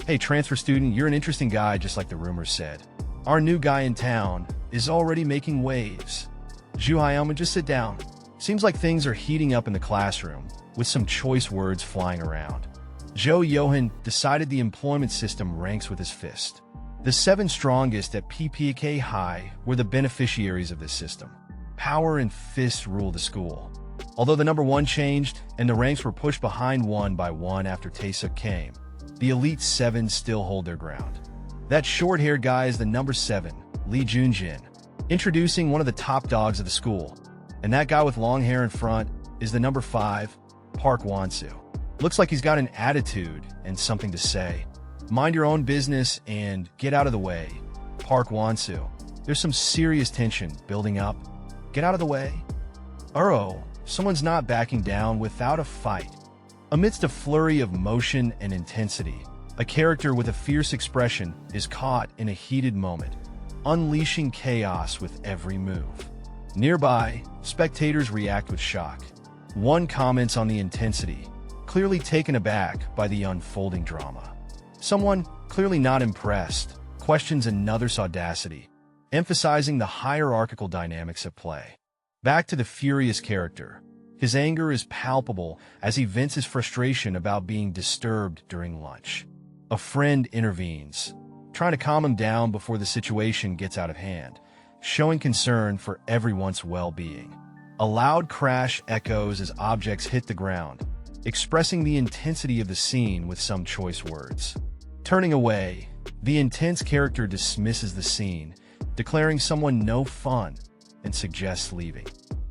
Hey, transfer student, you're an interesting guy, just like the rumors said. Our new guy in town is already making waves. Juhyama, just sit down. Seems like things are heating up in the classroom, with some choice words flying around. Joe Johan decided the employment system ranks with his fist. The 7 strongest at PPK High were the beneficiaries of this system. Power and fists rule the school. Although the number 1 changed, and the ranks were pushed behind one by one after Taesuk came, the Elite 7 still hold their ground. That short-haired guy is the number 7, Lee Junjin, introducing one of the top dogs of the school. And that guy with long hair in front is the number 5, Park Won-soo. Looks like he's got an attitude and something to say. Mind your own business and get out of the way, Park Won-soo. There's some serious tension building up. Get out of the way. Someone's not backing down without a fight. Amidst a flurry of motion and intensity, a character with a fierce expression is caught in a heated moment, unleashing chaos with every move. Nearby, spectators react with shock. One comments on the intensity, clearly taken aback by the unfolding drama. Someone, clearly not impressed, questions another's audacity, emphasizing the hierarchical dynamics at play. Back to the furious character. His anger is palpable as he vents his frustration about being disturbed during lunch. A friend intervenes, trying to calm him down before the situation gets out of hand, showing concern for everyone's well-being. A loud crash echoes as objects hit the ground, expressing the intensity of the scene with some choice words. Turning away, the intense character dismisses the scene, declaring someone no fun, and suggests leaving.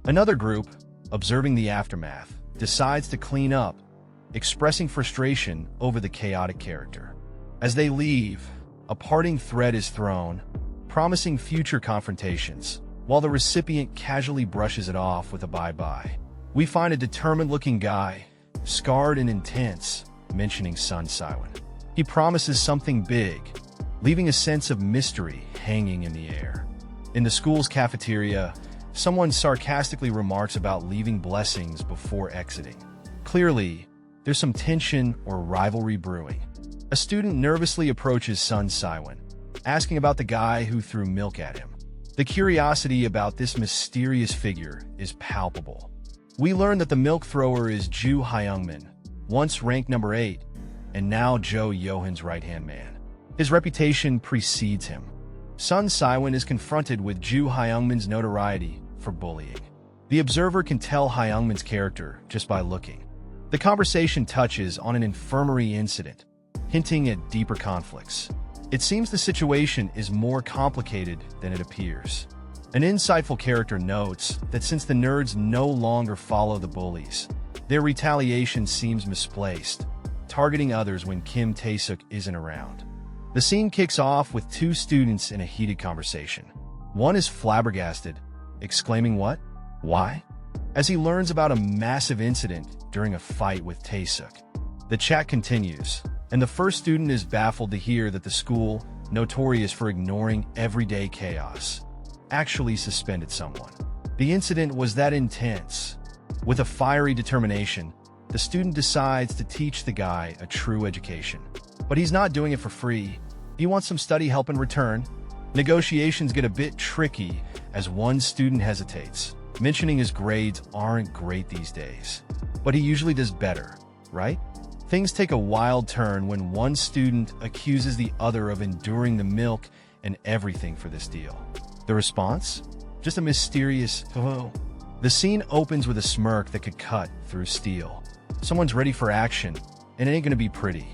Another group, observing the aftermath, decides to clean up, expressing frustration over the chaotic character. As they leave, a parting thread is thrown, promising future confrontations, while the recipient casually brushes it off with a bye-bye. We find a determined-looking guy, scarred and intense, mentioning Sun Siwen. He promises something big, leaving a sense of mystery hanging in the air. In the school's cafeteria, someone sarcastically remarks about leaving blessings before exiting. Clearly, there's some tension or rivalry brewing. A student nervously approaches Sun Siwen, asking about the guy who threw milk at him. The curiosity about this mysterious figure is palpable. We learn that the milk thrower is Ju Hyungmin, once ranked number 8, and now Jo Yohan's right-hand man. His reputation precedes him. Sun Siwen is confronted with Ju Hyungmin's notoriety for bullying. The observer can tell Hyungmin's character just by looking. The conversation touches on an infirmary incident, hinting at deeper conflicts. It seems the situation is more complicated than it appears. An insightful character notes that since the nerds no longer follow the bullies, their retaliation seems misplaced, targeting others when Kim Tae-suk isn't around. The scene kicks off with two students in a heated conversation. One is flabbergasted, exclaiming what? Why? As he learns about a massive incident during a fight with Tae-suk. The chat continues, and the first student is baffled to hear that the school, notorious for ignoring everyday chaos, actually suspended someone. The incident was that intense. With a fiery determination, the student decides to teach the guy a true education. But he's not doing it for free. He wants some study help in return. Negotiations get a bit tricky as one student hesitates, mentioning his grades aren't great these days. But he usually does better, right? Things take a wild turn when one student accuses the other of enduring the milk and everything for this deal. The response? Just a mysterious hello. The scene opens with a smirk that could cut through steel. Someone's ready for action, and it ain't gonna be pretty.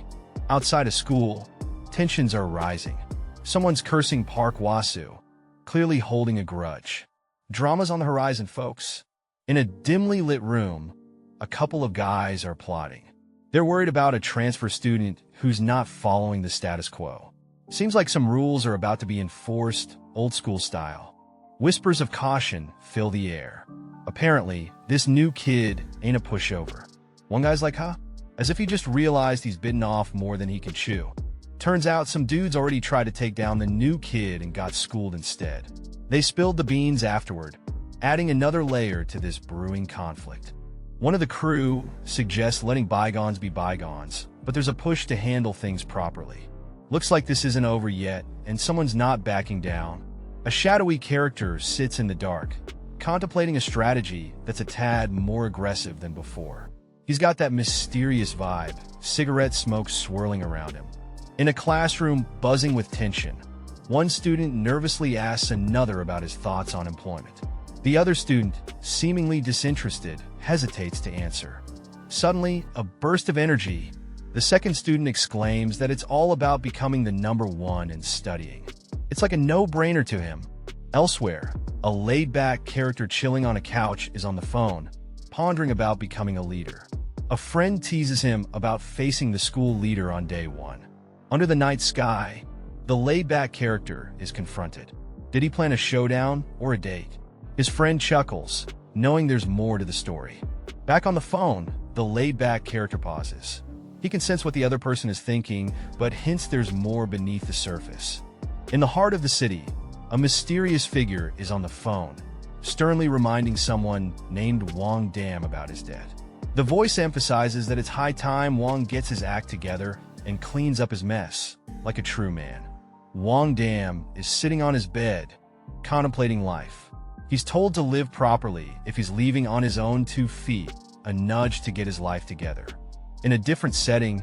Outside of school, tensions are rising. Someone's cursing Park Wasu, clearly holding a grudge. Drama's on the horizon, folks. In a dimly lit room, a couple of guys are plotting. They're worried about a transfer student who's not following the status quo. Seems like some rules are about to be enforced, old school style. Whispers of caution fill the air. Apparently, this new kid ain't a pushover. One guy's like, huh? As if he just realized he's bitten off more than he can chew. Turns out some dudes already tried to take down the new kid and got schooled instead. They spilled the beans afterward, adding another layer to this brewing conflict. One of the crew suggests letting bygones be bygones, but there's a push to handle things properly. Looks like this isn't over yet, and someone's not backing down. A shadowy character sits in the dark, contemplating a strategy that's a tad more aggressive than before. He's got that mysterious vibe, cigarette smoke swirling around him. In a classroom buzzing with tension, one student nervously asks another about his thoughts on employment. The other student, seemingly disinterested, hesitates to answer. Suddenly, a burst of energy. The second student exclaims that it's all about becoming the number one in studying. It's like a no-brainer to him. Elsewhere, a laid-back character chilling on a couch is on the phone, pondering about becoming a leader. A friend teases him about facing the school leader on day one. Under the night sky, the laid-back character is confronted. Did he plan a showdown or a date? His friend chuckles, knowing there's more to the story. Back on the phone, the laid-back character pauses. He can sense what the other person is thinking, but hints there's more beneath the surface. In the heart of the city, a mysterious figure is on the phone, sternly reminding someone named Wang Dam about his debt. The voice emphasizes that it's high time Wang gets his act together and cleans up his mess, like a true man. Wang Dam is sitting on his bed, contemplating life. He's told to live properly if he's leaving on his own 2 feet, a nudge to get his life together. In a different setting,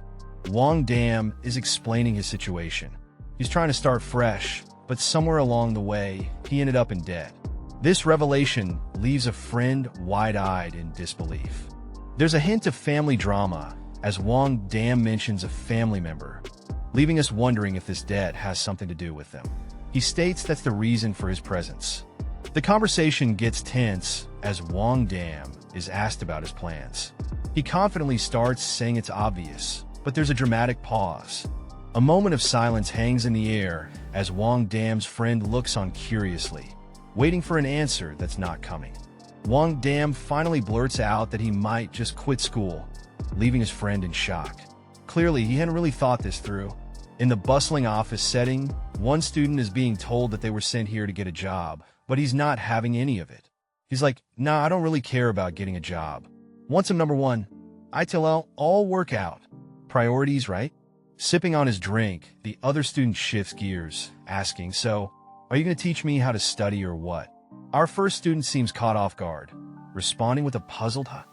Wang Dam is explaining his situation. He's trying to start fresh, but somewhere along the way, he ended up in debt. This revelation leaves a friend wide-eyed in disbelief. There's a hint of family drama as Wang Dam mentions a family member, leaving us wondering if this debt has something to do with them. He states that's the reason for his presence. The conversation gets tense as Wang Dam is asked about his plans. He confidently starts saying it's obvious, but there's a dramatic pause. A moment of silence hangs in the air as Wang Dam's friend looks on curiously, waiting for an answer that's not coming. Wang Dam finally blurts out that he might just quit school, leaving his friend in shock. Clearly, he hadn't really thought this through. In the bustling office setting, one student is being told that they were sent here to get a job, but he's not having any of it. He's like, nah, I don't really care about getting a job. Once I'm number one, I tell all work out. Priorities, right? Sipping on his drink, the other student shifts gears, asking, so, are you going to teach me how to study or what? Our first student seems caught off guard, responding with a puzzled huh.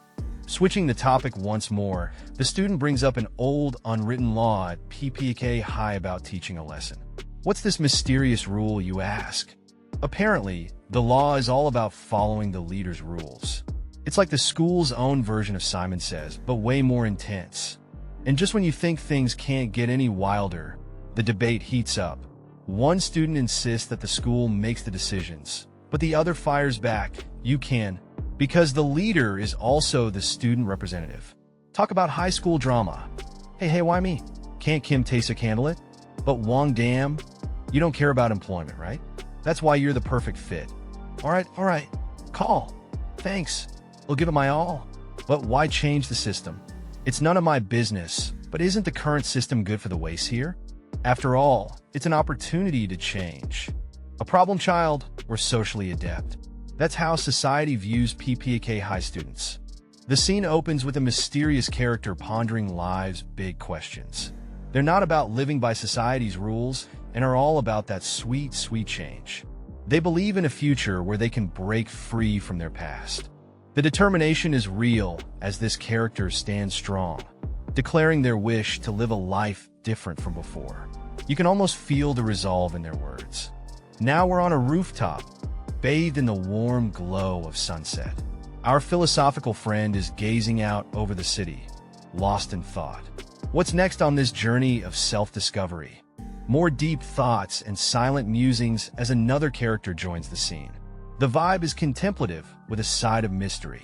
Switching the topic once more, the student brings up an old, unwritten law at PPK High about teaching a lesson. What's this mysterious rule, you ask? Apparently, the law is all about following the leader's rules. It's like the school's own version of Simon Says, but way more intense. And just when you think things can't get any wilder, the debate heats up. One student insists that the school makes the decisions, but the other fires back, you can, because the leader is also the student representative. Talk about high school drama. Hey, why me? Can't Kim Tae-suk handle it? But Wang Dam, you don't care about employment, right? That's why you're the perfect fit. All right, call. Thanks. I'll give it my all. But why change the system? It's none of my business, but isn't the current system good for the waste here? After all, it's an opportunity to change. A problem child or socially adept. That's how society views PPK High students. The scene opens with a mysterious character pondering life's big questions. They're not about living by society's rules and are all about that sweet, sweet change. They believe in a future where they can break free from their past. The determination is real as this character stands strong, declaring their wish to live a life different from before. You can almost feel the resolve in their words. Now we're on a rooftop, bathed in the warm glow of sunset. Our philosophical friend is gazing out over the city, lost in thought. What's next on this journey of self-discovery? More deep thoughts and silent musings as another character joins the scene. The vibe is contemplative with a side of mystery.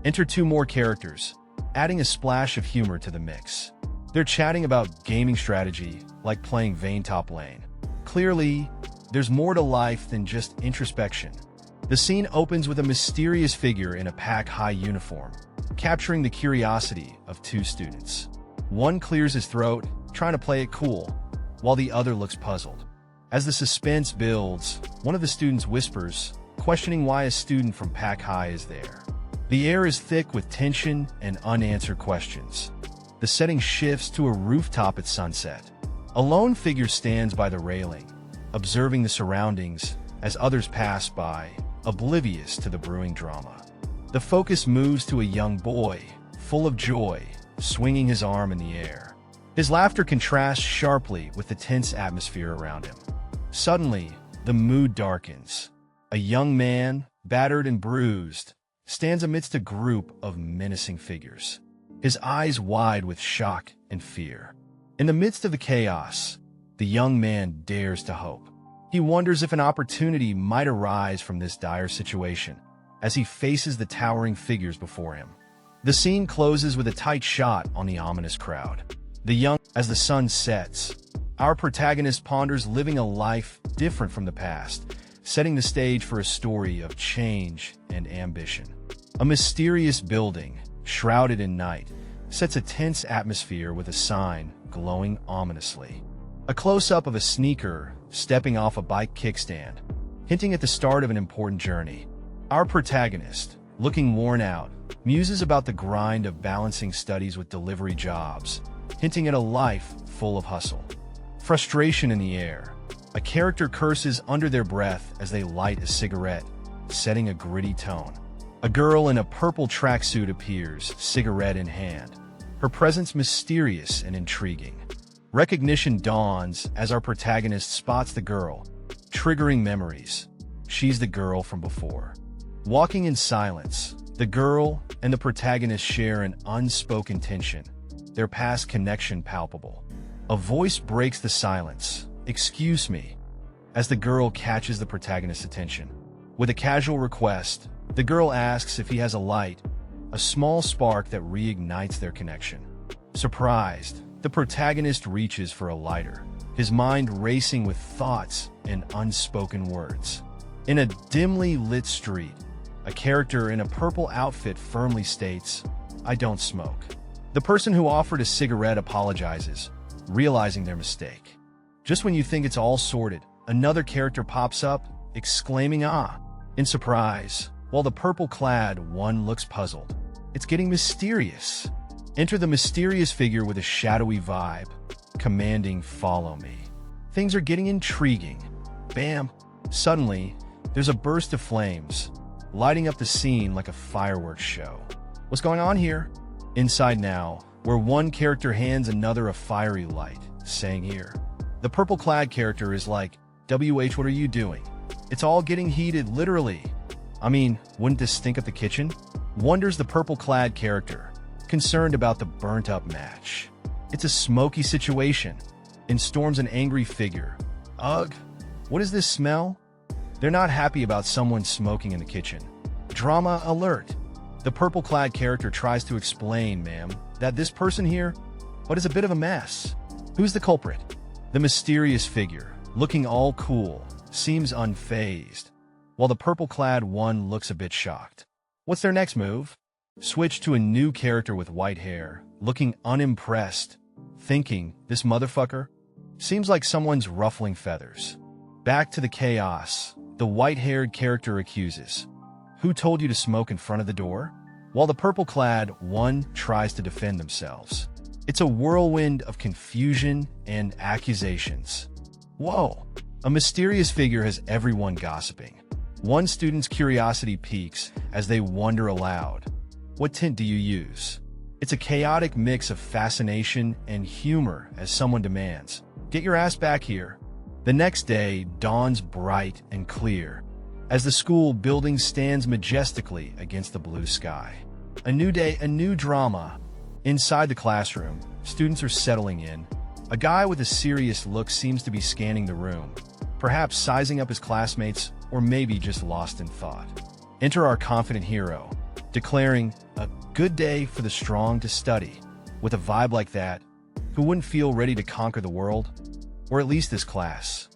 Enter two more characters, adding a splash of humor to the mix. They're chatting about gaming strategy, like playing Vayne Top Lane. Clearly, there's more to life than just introspection. The scene opens with a mysterious figure in a pack high uniform, capturing the curiosity of two students. One clears his throat, trying to play it cool, while the other looks puzzled. As the suspense builds, one of the students whispers, questioning why a student from Pack High is there. The air is thick with tension and unanswered questions. The setting shifts to a rooftop at sunset. A lone figure stands by the railing, observing the surroundings as others pass by, oblivious to the brewing drama. The focus moves to a young boy, full of joy, swinging his arm in the air. His laughter contrasts sharply with the tense atmosphere around him. Suddenly, the mood darkens. A young man, battered and bruised, stands amidst a group of menacing figures, his eyes wide with shock and fear. In the midst of the chaos, the young man dares to hope. He wonders if an opportunity might arise from this dire situation as he faces the towering figures before him. The scene closes with a tight shot on the ominous crowd. As the sun sets, our protagonist ponders living a life different from the past, setting the stage for a story of change and ambition. A mysterious building, shrouded in night, sets a tense atmosphere with a sign glowing ominously. A close-up of a sneaker stepping off a bike kickstand, hinting at the start of an important journey. Our protagonist, looking worn out, muses about the grind of balancing studies with delivery jobs, hinting at a life full of hustle. Frustration in the air. A character curses under their breath as they light a cigarette, setting a gritty tone. A girl in a purple tracksuit appears, cigarette in hand. Her presence mysterious and intriguing. Recognition dawns as our protagonist spots the girl, triggering memories. She's the girl from before. Walking in silence, the girl and the protagonist share an unspoken tension, their past connection palpable. A voice breaks the silence. Excuse me, as the girl catches the protagonist's attention. With a casual request, the girl asks if he has a light, a small spark that reignites their connection. Surprised, the protagonist reaches for a lighter, his mind racing with thoughts and unspoken words. In a dimly lit street, A character in a purple outfit firmly states, "I don't smoke." The person who offered a cigarette apologizes, realizing their mistake. Just when you think it's all sorted, another character pops up, exclaiming "ah" in surprise, while the purple-clad one looks puzzled. It's getting mysterious. Enter the mysterious figure with a shadowy vibe, commanding "follow me." Things are getting intriguing. Bam! Suddenly, there's a burst of flames, lighting up the scene like a fireworks show. What's going on here? Inside now, where one character hands another a fiery light, saying "here." The purple-clad character is like, "WH, what are you doing?" It's all getting heated, literally. I mean, wouldn't this stink up the kitchen? Wonders the purple-clad character, concerned about the burnt-up match. It's a smoky situation, and storms an angry figure. Ugh, what is this smell? They're not happy about someone smoking in the kitchen. Drama alert. The purple-clad character tries to explain, "Ma'am, that this person here, but is a bit of a mess." Who's the culprit? The mysterious figure, looking all cool, seems unfazed, while the purple-clad one looks a bit shocked. What's their next move? Switch to a new character with white hair, looking unimpressed, thinking, "This motherfucker?" Seems like someone's ruffling feathers. Back to the chaos, the white-haired character accuses, "Who told you to smoke in front of the door?" While the purple-clad one tries to defend themselves. It's a whirlwind of confusion and accusations. Whoa! A mysterious figure has everyone gossiping. One student's curiosity peaks as they wonder aloud, "What tint do you use?" It's a chaotic mix of fascination and humor as someone demands, "Get your ass back here." The next day dawns bright and clear, as the school building stands majestically against the blue sky. A new day, a new drama. Inside the classroom, students are settling in. A guy with a serious look seems to be scanning the room, perhaps sizing up his classmates or maybe just lost in thought. Enter our confident hero, declaring, "A good day for the strong to study." With a vibe like that, who wouldn't feel ready to conquer the world? Or at least this class.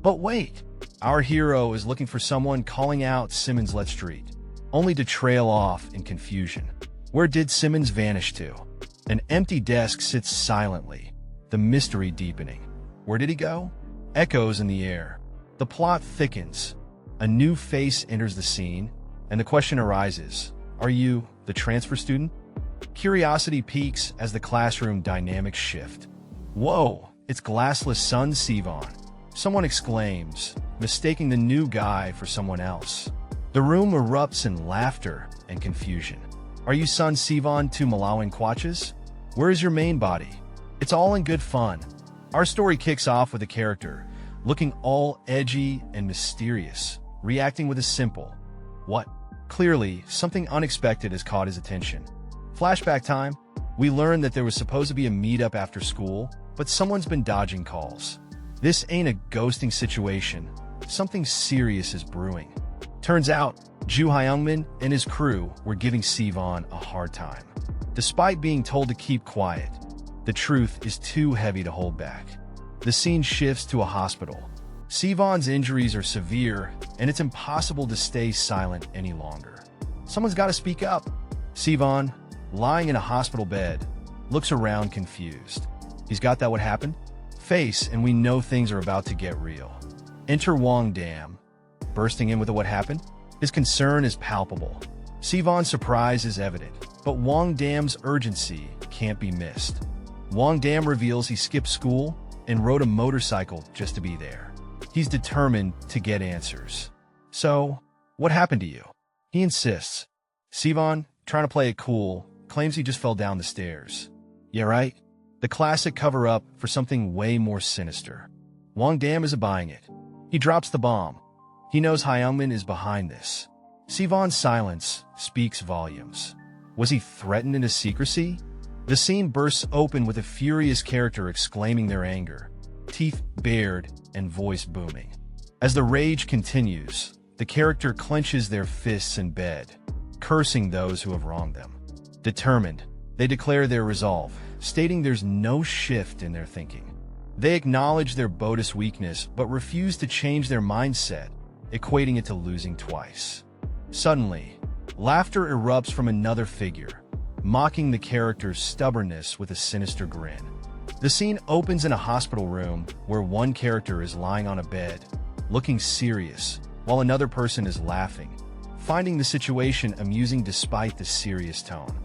But wait, our hero is looking for someone, calling out Simmons "Let's Street," only to trail off in confusion. Where did Simmons vanish to? An empty desk sits silently, the mystery deepening. Where did he go? Echoes in the air. The plot thickens. A new face enters the scene, and the question arises, are you the transfer student? Curiosity peaks as the classroom dynamics shift. Whoa, it's glassless son Sivan. Someone exclaims, mistaking the new guy for someone else. The room erupts in laughter and confusion. Are you son Sivan to Malawin Quatches? Where is your main body? It's all in good fun. Our story kicks off with a character, looking all edgy and mysterious, reacting with a simple, "What?" Clearly, something unexpected has caught his attention. Flashback time. We learn that there was supposed to be a meetup after school, but someone's been dodging calls. This ain't a ghosting situation. Something serious is brewing. Turns out, Ju Hyungmin and his crew were giving Sivan a hard time. Despite being told to keep quiet, the truth is too heavy to hold back. The scene shifts to a hospital. Sivan's injuries are severe, and it's impossible to stay silent any longer. Someone's got to speak up. Sivan, lying in a hospital bed, looks around confused. He's got that "what happened?" face, and we know things are about to get real. Enter Wong Dam, bursting in with a "what happened?" His concern is palpable. Sivan's surprise is evident, but Wong Dam's urgency can't be missed. Wong Dam reveals he skipped school and rode a motorcycle just to be there. He's determined to get answers. "So, what happened to you?" he insists. Sivan, trying to play it cool, claims he just fell down the stairs. "Yeah, right?" The classic cover-up for something way more sinister. Wong Dam isn't buying it. He drops the bomb. He knows Hyungmin is behind this. Sivan's silence speaks volumes. Was he threatened into secrecy? The scene bursts open with a furious character exclaiming their anger, teeth bared and voice booming. As the rage continues, the character clenches their fists in bed, cursing those who have wronged them. Determined, they declare their resolve, stating there's no shift in their thinking. They acknowledge their Bodis weakness but refuse to change their mindset, equating it to losing twice. Suddenly, Laughter erupts from another figure, mocking the character's stubbornness with a sinister grin. The scene opens in a hospital room where one character is lying on a bed, looking serious, while another person is laughing, finding the situation amusing despite the serious tone.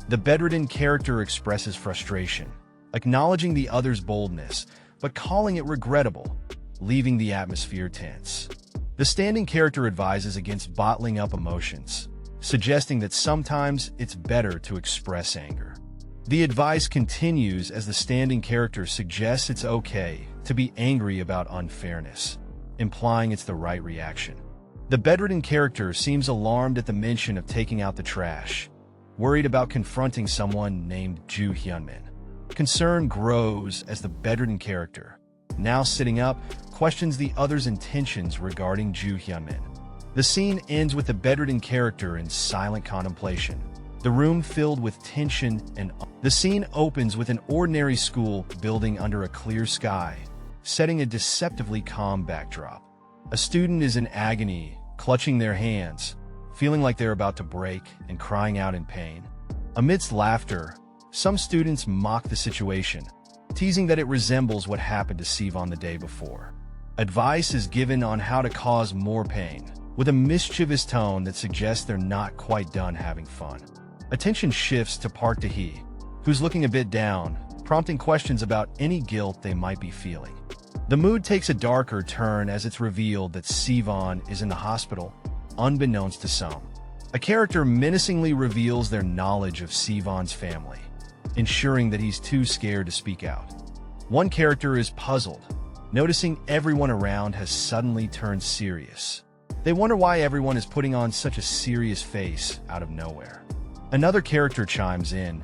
The bedridden character expresses frustration, acknowledging the other's boldness, but calling it regrettable, leaving the atmosphere tense. The standing character advises against bottling up emotions, suggesting that sometimes it's better to express anger. The advice continues as the standing character suggests it's okay to be angry about unfairness, implying it's the right reaction. The bedridden character seems alarmed at the mention of taking out the trash, worried about confronting someone named Ju Hyunmin. Concern grows as the bedridden character, now sitting up, questions the other's intentions regarding Ju Hyunmin. The scene ends with the bedridden character in silent contemplation, the room filled with tension and the scene opens with an ordinary school building under a clear sky, setting a deceptively calm backdrop. A student is in agony, clutching their hands, feeling like they're about to break and crying out in pain. Amidst laughter, some students mock the situation, teasing that it resembles what happened to Sivan the day before. Advice is given on how to cause more pain, with a mischievous tone that suggests they're not quite done having fun. Attention shifts to Park Tae-hee, who's looking a bit down, prompting questions about any guilt they might be feeling. The mood takes a darker turn as it's revealed that Sivan is in the hospital, unbeknownst to some. A character menacingly reveals their knowledge of Sivan's family, ensuring that he's too scared to speak out. One character is puzzled, noticing everyone around has suddenly turned serious. They wonder why everyone is putting on such a serious face out of nowhere. Another character chimes in,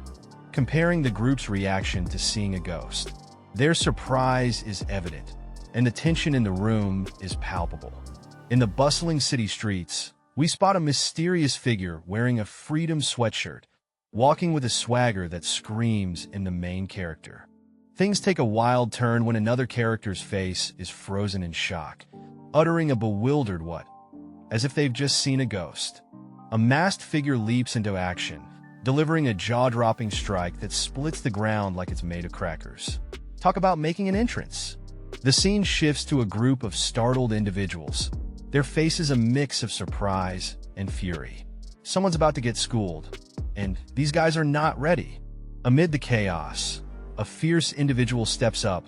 comparing the group's reaction to seeing a ghost. Their surprise is evident, and the tension in the room is palpable. In the bustling city streets, we spot a mysterious figure wearing a freedom sweatshirt, walking with a swagger that screams in the main character. Things take a wild turn when another character's face is frozen in shock, uttering a bewildered what, as if they've just seen a ghost. A masked figure leaps into action, delivering a jaw-dropping strike that splits the ground like it's made of crackers. Talk about making an entrance. The scene shifts to a group of startled individuals, their faces a mix of surprise and fury. Someone's about to get schooled, and these guys are not ready. Amid the chaos, a fierce individual steps up,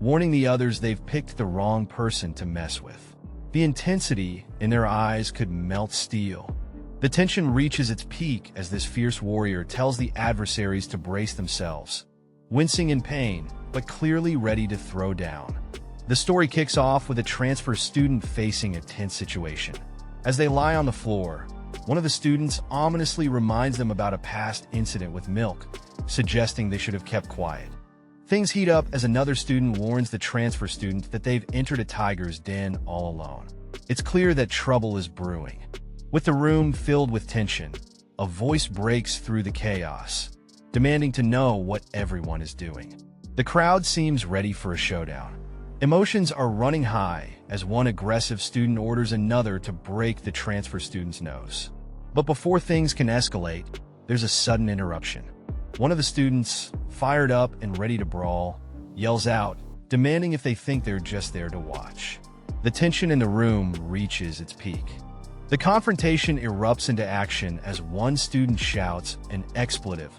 warning the others they've picked the wrong person to mess with. The intensity in their eyes could melt steel. The tension reaches its peak as this fierce warrior tells the adversaries to brace themselves, wincing in pain, but clearly ready to throw down. The story kicks off with a transfer student facing a tense situation. As they lie on the floor, one of the students ominously reminds them about a past incident with milk, suggesting they should have kept quiet. Things heat up as another student warns the transfer student that they've entered a tiger's den all alone. It's clear that trouble is brewing. With the room filled with tension, a voice breaks through the chaos, demanding to know what everyone is doing. The crowd seems ready for a showdown. Emotions are running high as one aggressive student orders another to break the transfer student's nose. But before things can escalate, there's a sudden interruption. One of the students, fired up and ready to brawl, yells out, demanding if they think they're just there to watch. The tension in the room reaches its peak. The confrontation erupts into action as one student shouts an expletive,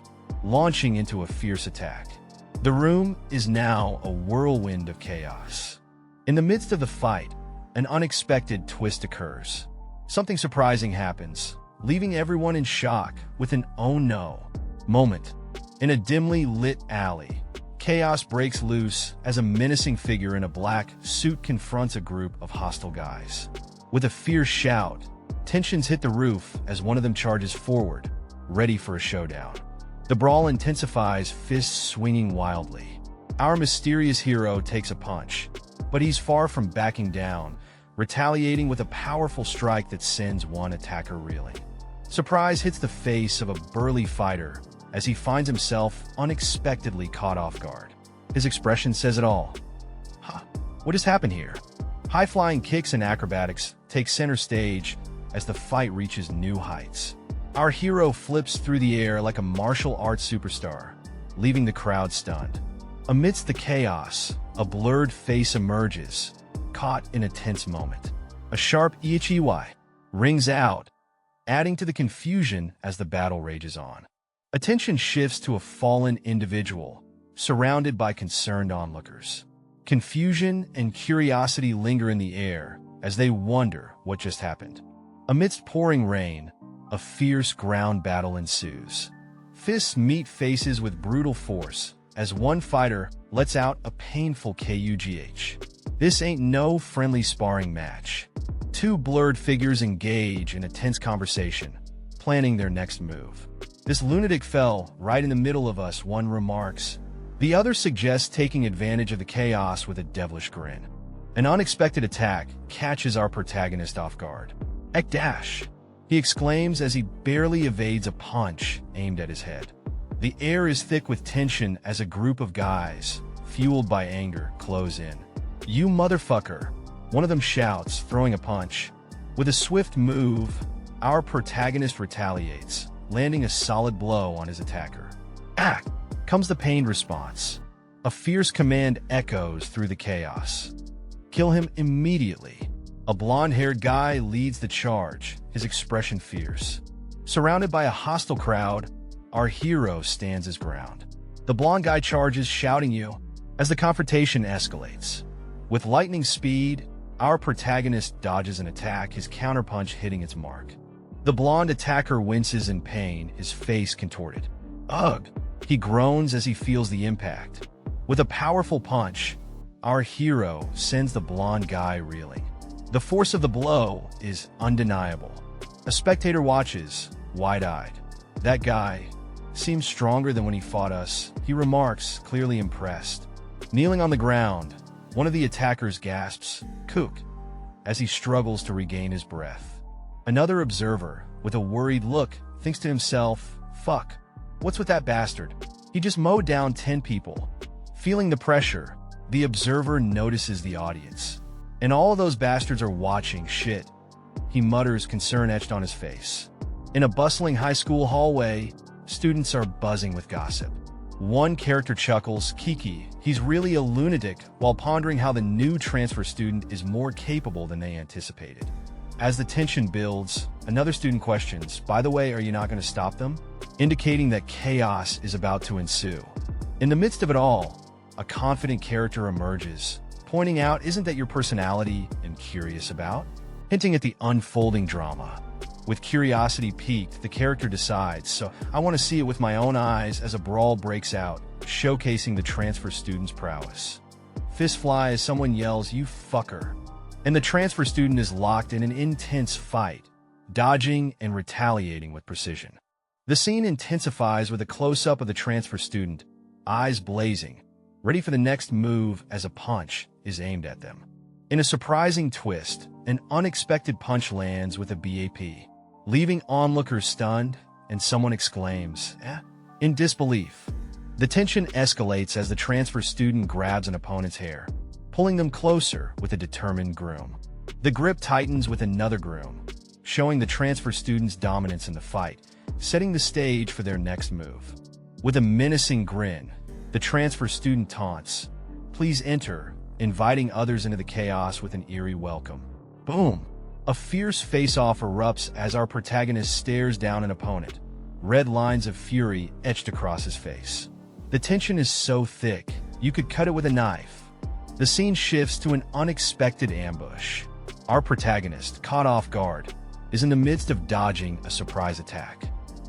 launching into a fierce attack. The room is now a whirlwind of chaos. In the midst of the fight, an unexpected twist occurs. Something surprising happens, leaving everyone in shock with an "oh no" moment. In a dimly lit alley, chaos breaks loose as a menacing figure in a black suit confronts a group of hostile guys. With a fierce shout, tensions hit the roof as one of them charges forward, ready for a showdown. The brawl intensifies, fists swinging wildly. Our mysterious hero takes a punch, but he's far from backing down, retaliating with a powerful strike that sends one attacker reeling. Surprise hits the face of a burly fighter as he finds himself unexpectedly caught off guard. His expression says it all. Huh, what has happened here? High-flying kicks and acrobatics take center stage as the fight reaches new heights. Our hero flips through the air like a martial arts superstar, leaving the crowd stunned. Amidst the chaos, a blurred face emerges, caught in a tense moment. A sharp "ichi" rings out, adding to the confusion as the battle rages on. Attention shifts to a fallen individual, surrounded by concerned onlookers. Confusion and curiosity linger in the air as they wonder what just happened. Amidst pouring rain, a fierce ground battle ensues. Fists meet faces with brutal force as one fighter lets out a painful KUGH. This ain't no friendly sparring match. Two blurred figures engage in a tense conversation, planning their next move. "This lunatic fell right in the middle of us," one remarks. The other suggests taking advantage of the chaos with a devilish grin. An unexpected attack catches our protagonist off guard. "Ek dash!" he exclaims as he barely evades a punch aimed at his head. The air is thick with tension as a group of guys, fueled by anger, close in. "You motherfucker!" one of them shouts, throwing a punch. With a swift move, our protagonist retaliates, landing a solid blow on his attacker. "Ah!" comes the pained response. A fierce command echoes through the chaos. "Kill him immediately." A blonde-haired guy leads the charge, his expression fierce. Surrounded by a hostile crowd, our hero stands his ground. The blonde guy charges, shouting "you," as the confrontation escalates. With lightning speed, our protagonist dodges an attack, his counterpunch hitting its mark. The blonde attacker winces in pain, his face contorted. "Ugh!" he groans as he feels the impact. With a powerful punch, our hero sends the blonde guy reeling. The force of the blow is undeniable. A spectator watches, wide-eyed. "That guy seems stronger than when he fought us," he remarks, clearly impressed. Kneeling on the ground, one of the attackers gasps, "Kook," as he struggles to regain his breath. Another observer, with a worried look, thinks to himself, "Fuck, what's with that bastard? He just mowed down 10 people." Feeling the pressure, the observer notices the audience. "And all of those bastards are watching shit," he mutters, concern etched on his face. In a bustling high school hallway, students are buzzing with gossip. One character chuckles, "Kiki, he's really a lunatic," while pondering how the new transfer student is more capable than they anticipated. As the tension builds, another student questions, "By the way, are you not going to stop them?" indicating that chaos is about to ensue. In the midst of it all, a confident character emerges, pointing out, "Isn't that your personality and curious about?" hinting at the unfolding drama. With curiosity piqued, the character decides, "So I want to see it with my own eyes," as a brawl breaks out, showcasing the transfer student's prowess. Fist fly as someone yells, "You fucker," and the transfer student is locked in an intense fight, dodging and retaliating with precision. The scene intensifies with a close-up of the transfer student, eyes blazing, ready for the next move as a punch is aimed at them. In a surprising twist, an unexpected punch lands with a BAP, leaving onlookers stunned, and someone exclaims, "Eh?" in disbelief. The tension escalates as the transfer student grabs an opponent's hair, pulling them closer with a determined groom. The grip tightens with another groom, showing the transfer student's dominance in the fight, setting the stage for their next move. With a menacing grin, the transfer student taunts, "Please enter," inviting others into the chaos with an eerie welcome. Boom! A fierce face-off erupts as our protagonist stares down an opponent, red lines of fury etched across his face. The tension is so thick, you could cut it with a knife. The scene shifts to an unexpected ambush. Our protagonist, caught off guard, is in the midst of dodging a surprise attack.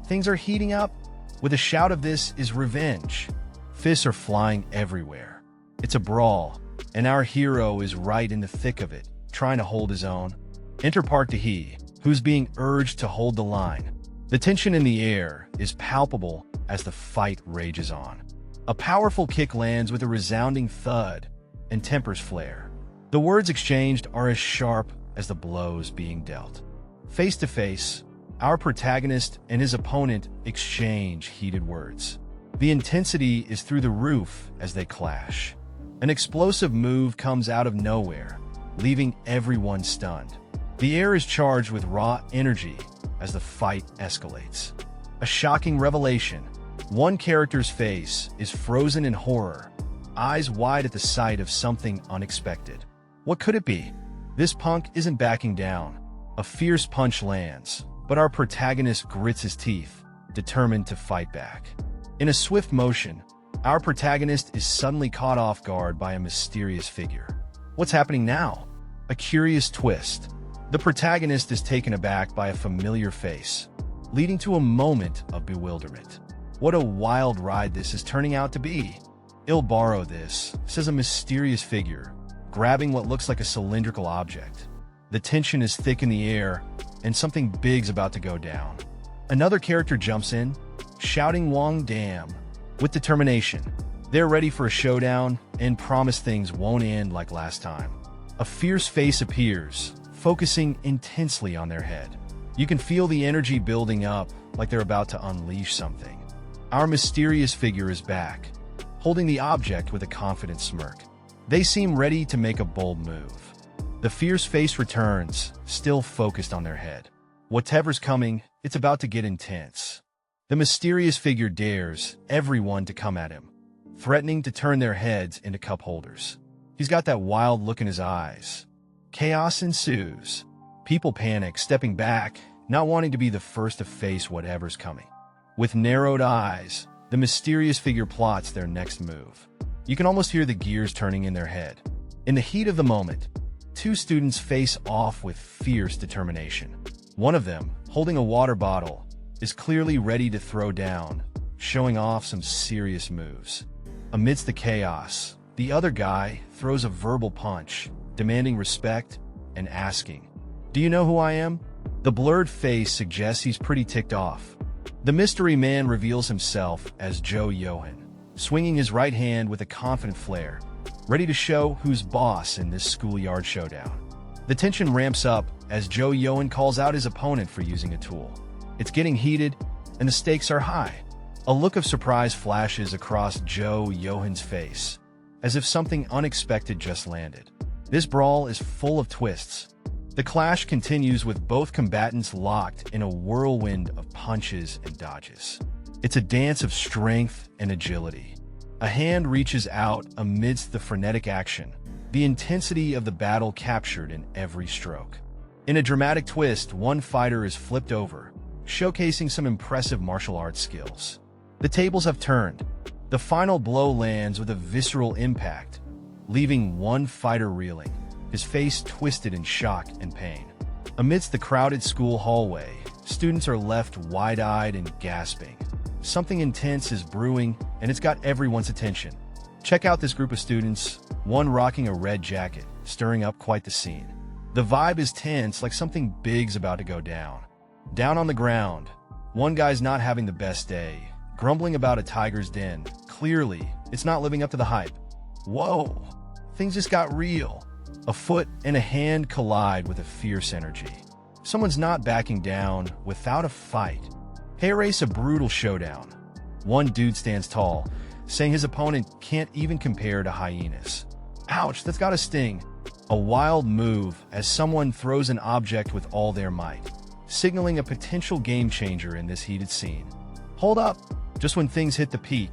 Things are heating up. With a shout of "This is revenge," fists are flying everywhere. It's a brawl, and our hero is right in the thick of it, trying to hold his own. Enter Park Tae-hee, who's being urged to hold the line. The tension in the air is palpable as the fight rages on. A powerful kick lands with a resounding thud, and tempers flare. The words exchanged are as sharp as the blows being dealt. Face to face, our protagonist and his opponent exchange heated words. The intensity is through the roof as they clash. An explosive move comes out of nowhere, leaving everyone stunned. The air is charged with raw energy as the fight escalates. A shocking revelation. One character's face is frozen in horror, eyes wide at the sight of something unexpected. What could it be? This punk isn't backing down. A fierce punch lands, but our protagonist grits his teeth, determined to fight back. In a swift motion, our protagonist is suddenly caught off guard by a mysterious figure. What's happening now? A curious twist. The protagonist is taken aback by a familiar face, leading to a moment of bewilderment. What a wild ride this is turning out to be. "I'll borrow this," says a mysterious figure, grabbing what looks like a cylindrical object. The tension is thick in the air, and something big's about to go down. Another character jumps in, shouting "Wong damn," with determination. They're ready for a showdown and promise things won't end like last time. A fierce face appears, focusing intensely on their head. You can feel the energy building up, like they're about to unleash something. Our mysterious figure is back, holding the object with a confident smirk. They seem ready to make a bold move. The fierce face returns, still focused on their head. Whatever's coming, it's about to get intense. The mysterious figure dares everyone to come at him, threatening to turn their heads into cup holders. He's got that wild look in his eyes. Chaos ensues. People panic, stepping back, not wanting to be the first to face whatever's coming. With narrowed eyes, the mysterious figure plots their next move. You can almost hear the gears turning in their head. In the heat of the moment, two students face off with fierce determination. One of them, holding a water bottle, is clearly ready to throw down, showing off some serious moves. Amidst the chaos, the other guy throws a verbal punch, demanding respect and asking, "Do you know who I am?" The blurred face suggests he's pretty ticked off. The mystery man reveals himself as Joe Yohan, swinging his right hand with a confident flair, ready to show who's boss in this schoolyard showdown. The tension ramps up as Joe Yohan calls out his opponent for using a tool. It's getting heated, and the stakes are high. A look of surprise flashes across Joe Yohan's face, as if something unexpected just landed. This brawl is full of twists. The clash continues with both combatants locked in a whirlwind of punches and dodges. It's a dance of strength and agility. A hand reaches out amidst the frenetic action, the intensity of the battle captured in every stroke. In a dramatic twist, one fighter is flipped over, showcasing some impressive martial arts skills. The tables have turned. The final blow lands with a visceral impact, leaving one fighter reeling, his face twisted in shock and pain. Amidst the crowded school hallway, students are left wide-eyed and gasping. Something intense is brewing, and it's got everyone's attention. Check out this group of students, one rocking a red jacket, stirring up quite the scene. The vibe is tense, like something big's about to go down. Down on the ground, one guy's not having the best day, grumbling about a tiger's den. Clearly, it's not living up to the hype. Whoa, things just got real. A foot and a hand collide with a fierce energy. Someone's not backing down without a fight. They race a brutal showdown. One dude stands tall, saying his opponent can't even compare to hyenas. Ouch, that's gotta sting. A wild move as someone throws an object with all their might, signaling a potential game changer in this heated scene. Hold up! Just when things hit the peak,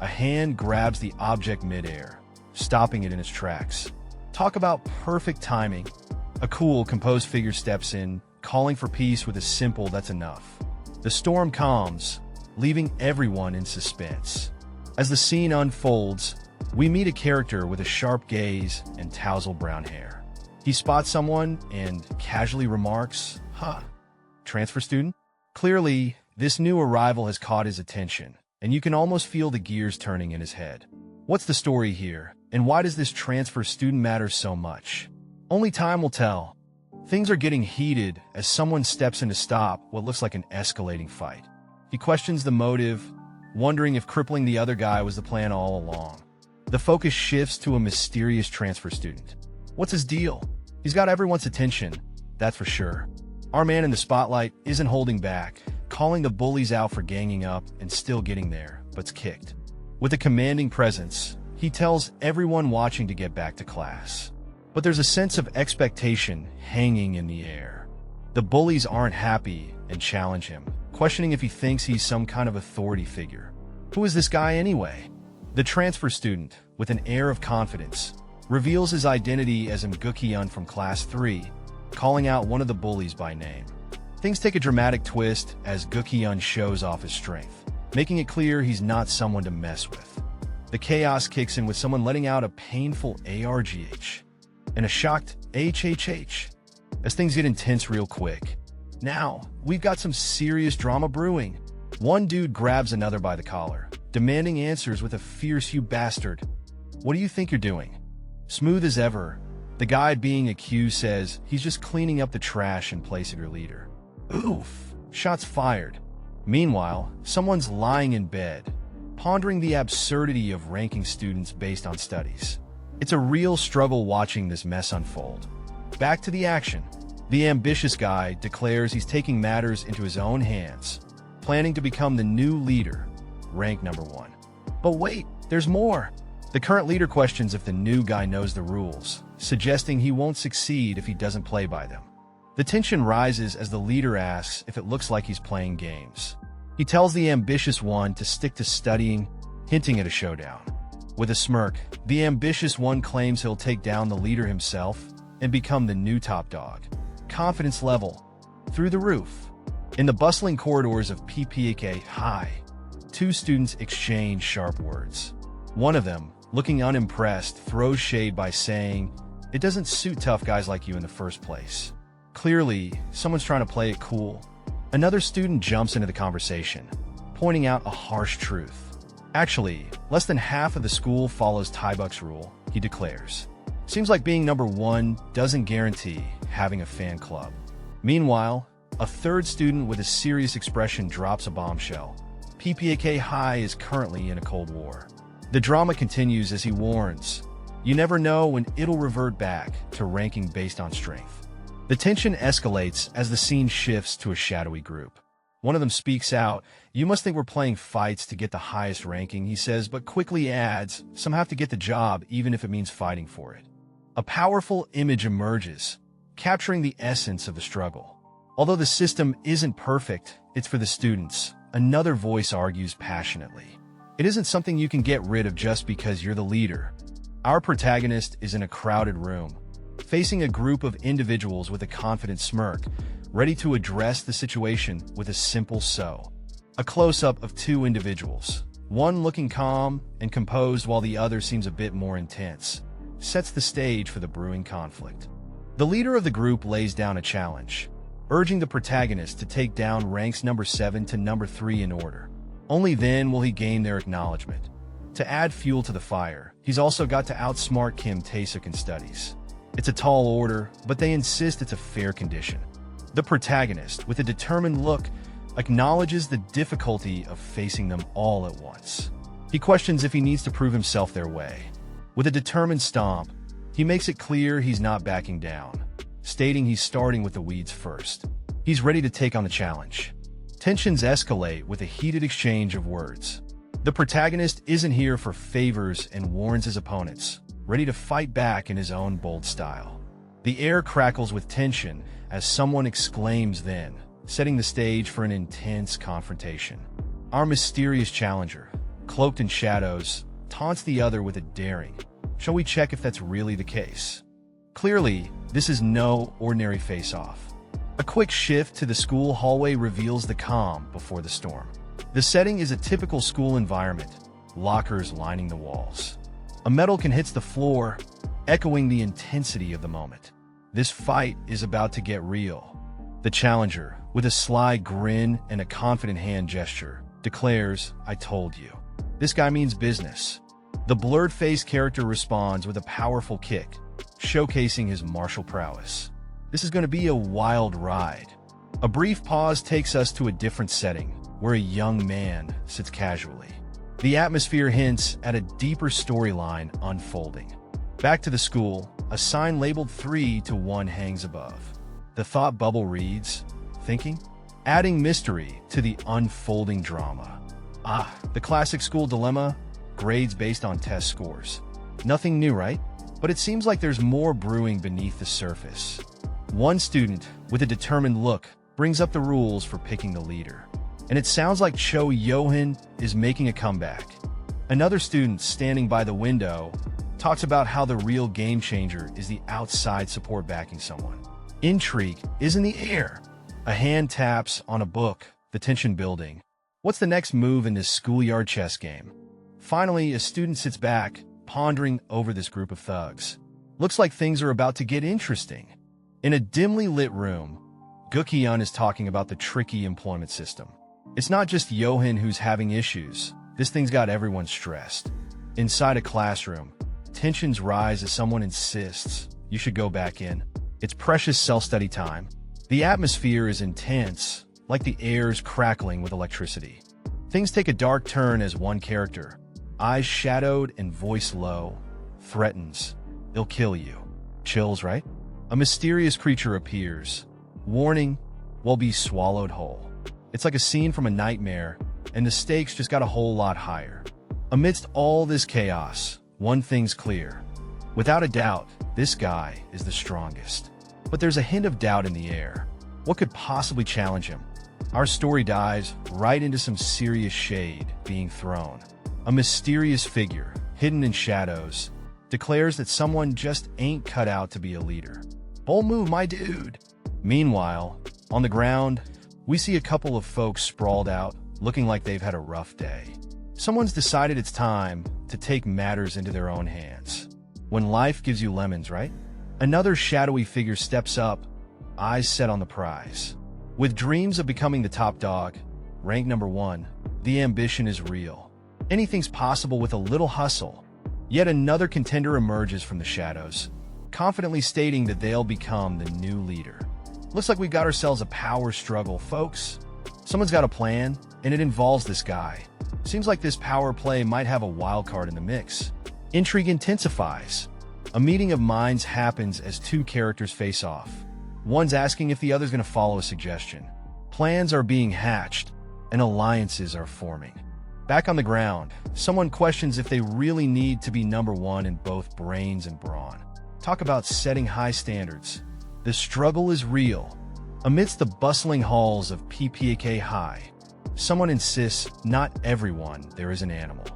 a hand grabs the object midair, stopping it in its tracks. Talk about perfect timing. A cool, composed figure steps in, calling for peace with a simple "that's enough." The storm calms, leaving everyone in suspense. As the scene unfolds, we meet a character with a sharp gaze and tousled brown hair. He spots someone and casually remarks, "Huh, transfer student?" Clearly, this new arrival has caught his attention, and you can almost feel the gears turning in his head. What's the story here, and why does this transfer student matter so much? Only time will tell. Things are getting heated as someone steps in to stop what looks like an escalating fight. He questions the motive, wondering if crippling the other guy was the plan all along. The focus shifts to a mysterious transfer student. What's his deal? He's got everyone's attention, that's for sure. Our man in the spotlight isn't holding back, calling the bullies out for ganging up and still getting there, but's kicked. With a commanding presence, he tells everyone watching to get back to class. but there's a sense of expectation hanging in the air. The bullies aren't happy and challenge him, questioning if he thinks he's some kind of authority figure. Who is this guy anyway? The transfer student, with an air of confidence, reveals his identity as Mgukhyun from Class 3, calling out one of the bullies by name. Things take a dramatic twist as Gukhyun shows off his strength, making it clear he's not someone to mess with. The chaos kicks in with someone letting out a painful ARGH and a shocked HHH as things get intense real quick. Now, we've got some serious drama brewing. One dude grabs another by the collar, demanding answers with a fierce "You bastard. What do you think you're doing?" Smooth as ever, the guy being accused says he's just cleaning up the trash in place of your leader. Oof! Shots fired. Meanwhile, someone's lying in bed, pondering the absurdity of ranking students based on studies. It's a real struggle watching this mess unfold. Back to the action. The ambitious guy declares he's taking matters into his own hands, planning to become the new leader, rank number 1. But wait, there's more. The current leader questions if the new guy knows the rules, suggesting he won't succeed if he doesn't play by them. The tension rises as the leader asks if it looks like he's playing games. He tells the ambitious one to stick to studying, hinting at a showdown. With a smirk, the ambitious one claims he'll take down the leader himself and become the new top dog. Confidence level through the roof. In the bustling corridors of PPAK High, two students exchange sharp words. One of them, looking unimpressed, throws shade by saying, "It doesn't suit tough guys like you in the first place." Clearly, someone's trying to play it cool. Another student jumps into the conversation, pointing out a harsh truth. Actually, less than half of the school follows Tybuck's rule, he declares. Seems like being number 1 doesn't guarantee having a fan club. Meanwhile, a third student with a serious expression drops a bombshell. PPAK High is currently in a Cold War. The drama continues as he warns, "You never know when it'll revert back to ranking based on strength." The tension escalates as the scene shifts to a shadowy group. One of them speaks out, "You must think we're playing fights to get the highest ranking," he says, but quickly adds, "Some have to get the job even if it means fighting for it." A powerful image emerges, capturing the essence of the struggle. Although the system isn't perfect, it's for the students, another voice argues passionately. It isn't something you can get rid of just because you're the leader. Our protagonist is in a crowded room, facing a group of individuals with a confident smirk, ready to address the situation with a simple "so." A close-up of two individuals, one looking calm and composed while the other seems a bit more intense, sets the stage for the brewing conflict. The leader of the group lays down a challenge, urging the protagonist to take down ranks number 7 to number 3 in order. Only then will he gain their acknowledgement. To add fuel to the fire, he's also got to outsmart Kim Taesuk in studies. It's a tall order, but they insist it's a fair condition. The protagonist, with a determined look, acknowledges the difficulty of facing them all at once. He questions if he needs to prove himself their way. With a determined stomp, he makes it clear he's not backing down, stating he's starting with the weeds first. He's ready to take on the challenge. Tensions escalate with a heated exchange of words. The protagonist isn't here for favors and warns his opponents, ready to fight back in his own bold style. The air crackles with tension as someone exclaims then, setting the stage for an intense confrontation. Our mysterious challenger, cloaked in shadows, taunts the other with a daring, "Shall we check if that's really the case?" Clearly, this is no ordinary face-off. A quick shift to the school hallway reveals the calm before the storm. The setting is a typical school environment, lockers lining the walls. A metal can hit the floor, echoing the intensity of the moment. This fight is about to get real. The challenger, with a sly grin and a confident hand gesture, declares, "I told you." This guy means business. The blurred-faced character responds with a powerful kick, showcasing his martial prowess. This is going to be a wild ride. A brief pause takes us to a different setting, where a young man sits casually. The atmosphere hints at a deeper storyline unfolding. Back to the school, a sign labeled 3 to 1 hangs above. The thought bubble reads, "Thinking?" adding mystery to the unfolding drama. The classic school dilemma, grades based on test scores. Nothing new, right? But it seems like there's more brewing beneath the surface. One student, with a determined look, brings up the rules for picking the leader. And it sounds like Cho Yohan is making a comeback. Another student, standing by the window, talks about how the real game changer is the outside support backing someone. Intrigue is in the air. A hand taps on a book, the tension building. What's the next move in this schoolyard chess game? Finally, a student sits back, pondering over this group of thugs. Looks like things are about to get interesting. In a dimly lit room, Gukyeon is talking about the tricky employment system. It's not just Yohan who's having issues. This thing's got everyone stressed. Inside a classroom, tensions rise as someone insists you should go back in. It's precious self-study time. The atmosphere is intense, like the air's crackling with electricity. Things take a dark turn as one character, eyes shadowed and voice low, threatens, "They'll kill you." Chills, right? A mysterious creature appears. Warning, will be swallowed whole. It's like a scene from a nightmare, and the stakes just got a whole lot higher. Amidst all this chaos, one thing's clear. Without a doubt, this guy is the strongest. But there's a hint of doubt in the air. What could possibly challenge him? Our story dives right into some serious shade being thrown. A mysterious figure, hidden in shadows, declares that someone just ain't cut out to be a leader. Bold move, my dude. Meanwhile, on the ground, we see a couple of folks sprawled out, looking like they've had a rough day. Someone's decided it's time to take matters into their own hands. When life gives you lemons, right? Another shadowy figure steps up, eyes set on the prize. With dreams of becoming the top dog, rank number 1, the ambition is real. Anything's possible with a little hustle. Yet another contender emerges from the shadows, confidently stating that they'll become the new leader. Looks like we've got ourselves a power struggle, folks. Someone's got a plan, and it involves this guy. Seems like this power play might have a wild card in the mix. Intrigue intensifies. A meeting of minds happens as two characters face off. One's asking if the other's going to follow a suggestion. Plans are being hatched, and alliances are forming. Back on the ground, someone questions if they really need to be number 1 in both brains and brawn. Talk about setting high standards. The struggle is real. Amidst the bustling halls of PPAK High, someone insists not everyone there is an animal.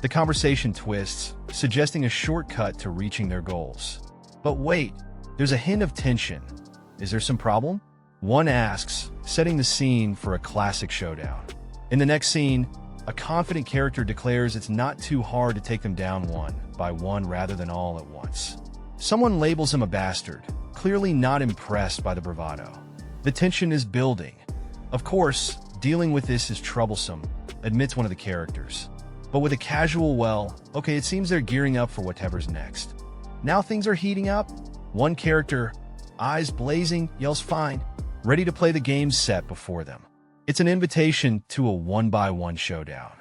The conversation twists, suggesting a shortcut to reaching their goals. But wait, there's a hint of tension. Is there some problem? One asks, setting the scene for a classic showdown. In the next scene, a confident character declares it's not too hard to take them down one by one rather than all at once. Someone labels him a bastard, clearly not impressed by the bravado. The tension is building. Of course, dealing with this is troublesome, admits one of the characters. But with a casual, well, okay, it seems they're gearing up for whatever's next. Now things are heating up. One character, eyes blazing, yells fine, ready to play the game set before them. It's an invitation to a one-by-one showdown.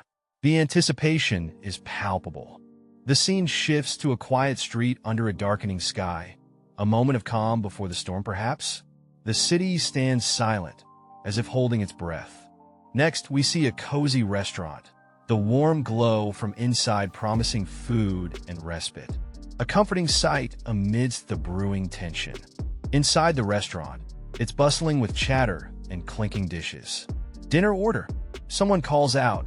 The anticipation is palpable. The scene shifts to a quiet street under a darkening sky. A moment of calm before the storm, perhaps? The city stands silent, as if holding its breath. Next, we see a cozy restaurant, the warm glow from inside promising food and respite. A comforting sight amidst the brewing tension. Inside the restaurant, it's bustling with chatter and clinking dishes. Dinner order, someone calls out,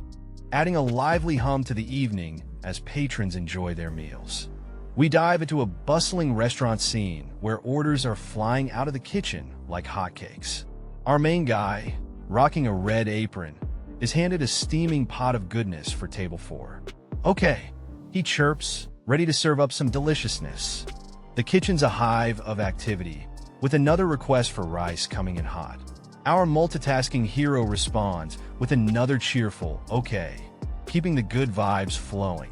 adding a lively hum to the evening as patrons enjoy their meals. We dive into a bustling restaurant scene where orders are flying out of the kitchen like hotcakes. Our main guy, rocking a red apron, is handed a steaming pot of goodness for table 4. Okay, he chirps, ready to serve up some deliciousness. The kitchen's a hive of activity, with another request for rice coming in hot. Our multitasking hero responds with another cheerful, okay, keeping the good vibes flowing.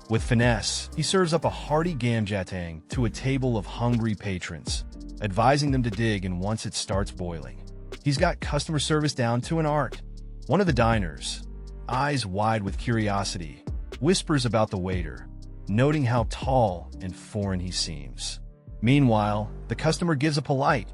With finesse, he serves up a hearty gamjatang to a table of hungry patrons, advising them to dig in once it starts boiling. He's got customer service down to an art. One of the diners, eyes wide with curiosity, whispers about the waiter, noting how tall and foreign he seems. Meanwhile, the customer gives a polite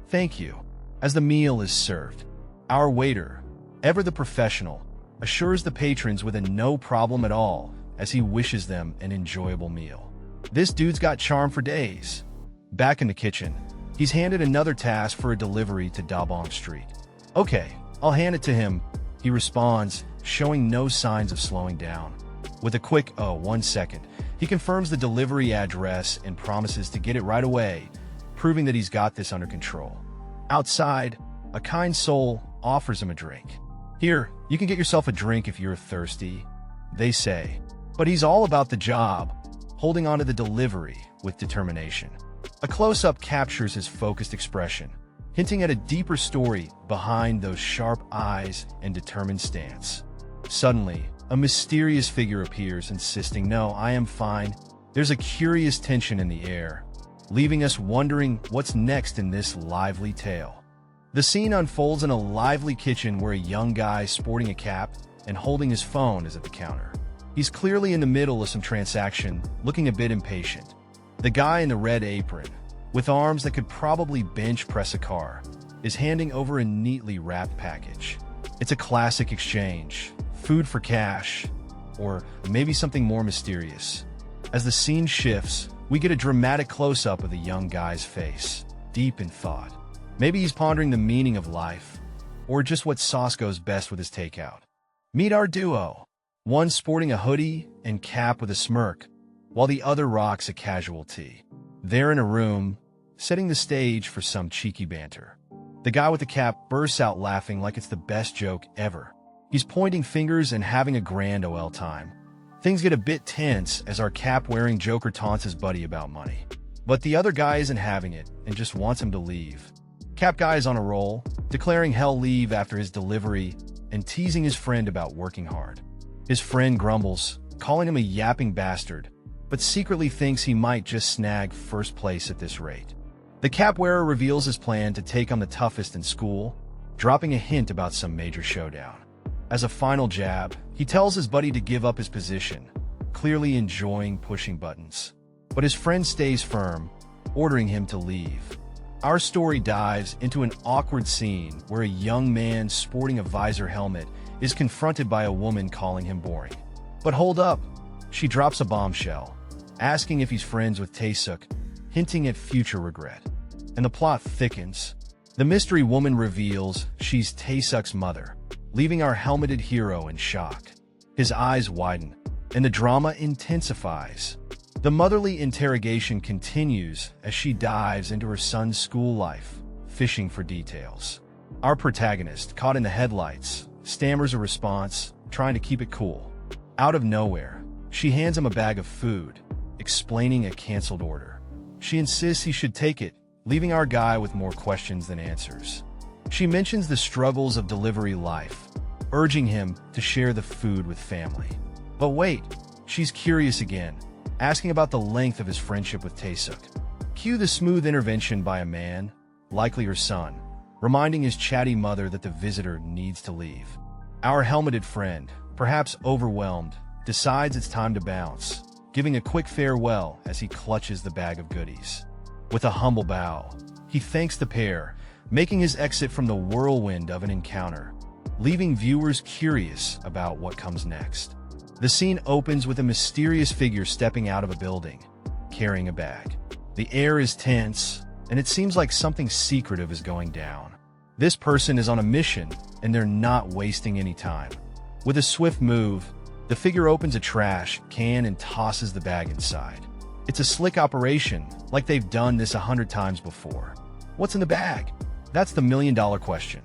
thank you as the meal is served. Our waiter, ever the professional, assures the patrons with a no problem at all as he wishes them an enjoyable meal. This dude's got charm for days. Back in the kitchen, he's handed another task for a delivery to Dabong Street. Okay, I'll hand it to him, he responds, showing no signs of slowing down. With a quick, "Oh, 1 second, he confirms the delivery address and promises to get it right away, proving that he's got this under control. Outside, a kind soul offers him a drink. "Here, you can get yourself a drink if you're thirsty," they say. But he's all about the job, holding on to the delivery with determination. A close-up captures his focused expression, hinting at a deeper story behind those sharp eyes and determined stance. Suddenly, a mysterious figure appears, insisting, "No, I am fine." There's a curious tension in the air, leaving us wondering what's next in this lively tale. The scene unfolds in a lively kitchen where a young guy sporting a cap and holding his phone is at the counter. He's clearly in the middle of some transaction, looking a bit impatient. The guy in the red apron, with arms that could probably bench press a car, is handing over a neatly wrapped package. It's a classic exchange, food for cash, or maybe something more mysterious. As the scene shifts, we get a dramatic close-up of the young guy's face, deep in thought. Maybe he's pondering the meaning of life, or just what sauce goes best with his takeout. Meet our duo, one sporting a hoodie and cap with a smirk, while the other rocks a casual tee. They're in a room, setting the stage for some cheeky banter. The guy with the cap bursts out laughing like it's the best joke ever. He's pointing fingers and having a grand OL time. Things get a bit tense as our cap-wearing joker taunts his buddy about money. But the other guy isn't having it and just wants him to leave. Cap guy is on a roll, declaring hell leave after his delivery and teasing his friend about working hard. His friend grumbles, calling him a yapping bastard, but secretly thinks he might just snag first place at this rate. The cap wearer reveals his plan to take on the toughest in school, dropping a hint about some major showdown. As a final jab, he tells his buddy to give up his position, clearly enjoying pushing buttons. But his friend stays firm, ordering him to leave. Our story dives into an awkward scene where a young man sporting a visor helmet is confronted by a woman calling him boring. But hold up, she drops a bombshell, asking if he's friends with Taesuk, hinting at future regret. And the plot thickens. The mystery woman reveals she's Taesuk's mother, leaving our helmeted hero in shock. His eyes widen, and the drama intensifies. The motherly interrogation continues as she dives into her son's school life, fishing for details. Our protagonist, caught in the headlights, stammers a response, trying to keep it cool. Out of nowhere, she hands him a bag of food, explaining a canceled order. She insists he should take it, leaving our guy with more questions than answers. She mentions the struggles of delivery life, urging him to share the food with family. But wait, she's curious again, asking about the length of his friendship with Taesuk. Cue the smooth intervention by a man, likely her son, reminding his chatty mother that the visitor needs to leave. Our helmeted friend, perhaps overwhelmed, decides it's time to bounce, giving a quick farewell as he clutches the bag of goodies. With a humble bow, he thanks the pair, making his exit from the whirlwind of an encounter, leaving viewers curious about what comes next. The scene opens with a mysterious figure stepping out of a building, carrying a bag. The air is tense, and it seems like something secretive is going down. This person is on a mission, and they're not wasting any time. With a swift move, the figure opens a trash can and tosses the bag inside. It's a slick operation, like they've done this 100 times before. What's in the bag? That's the million-dollar question.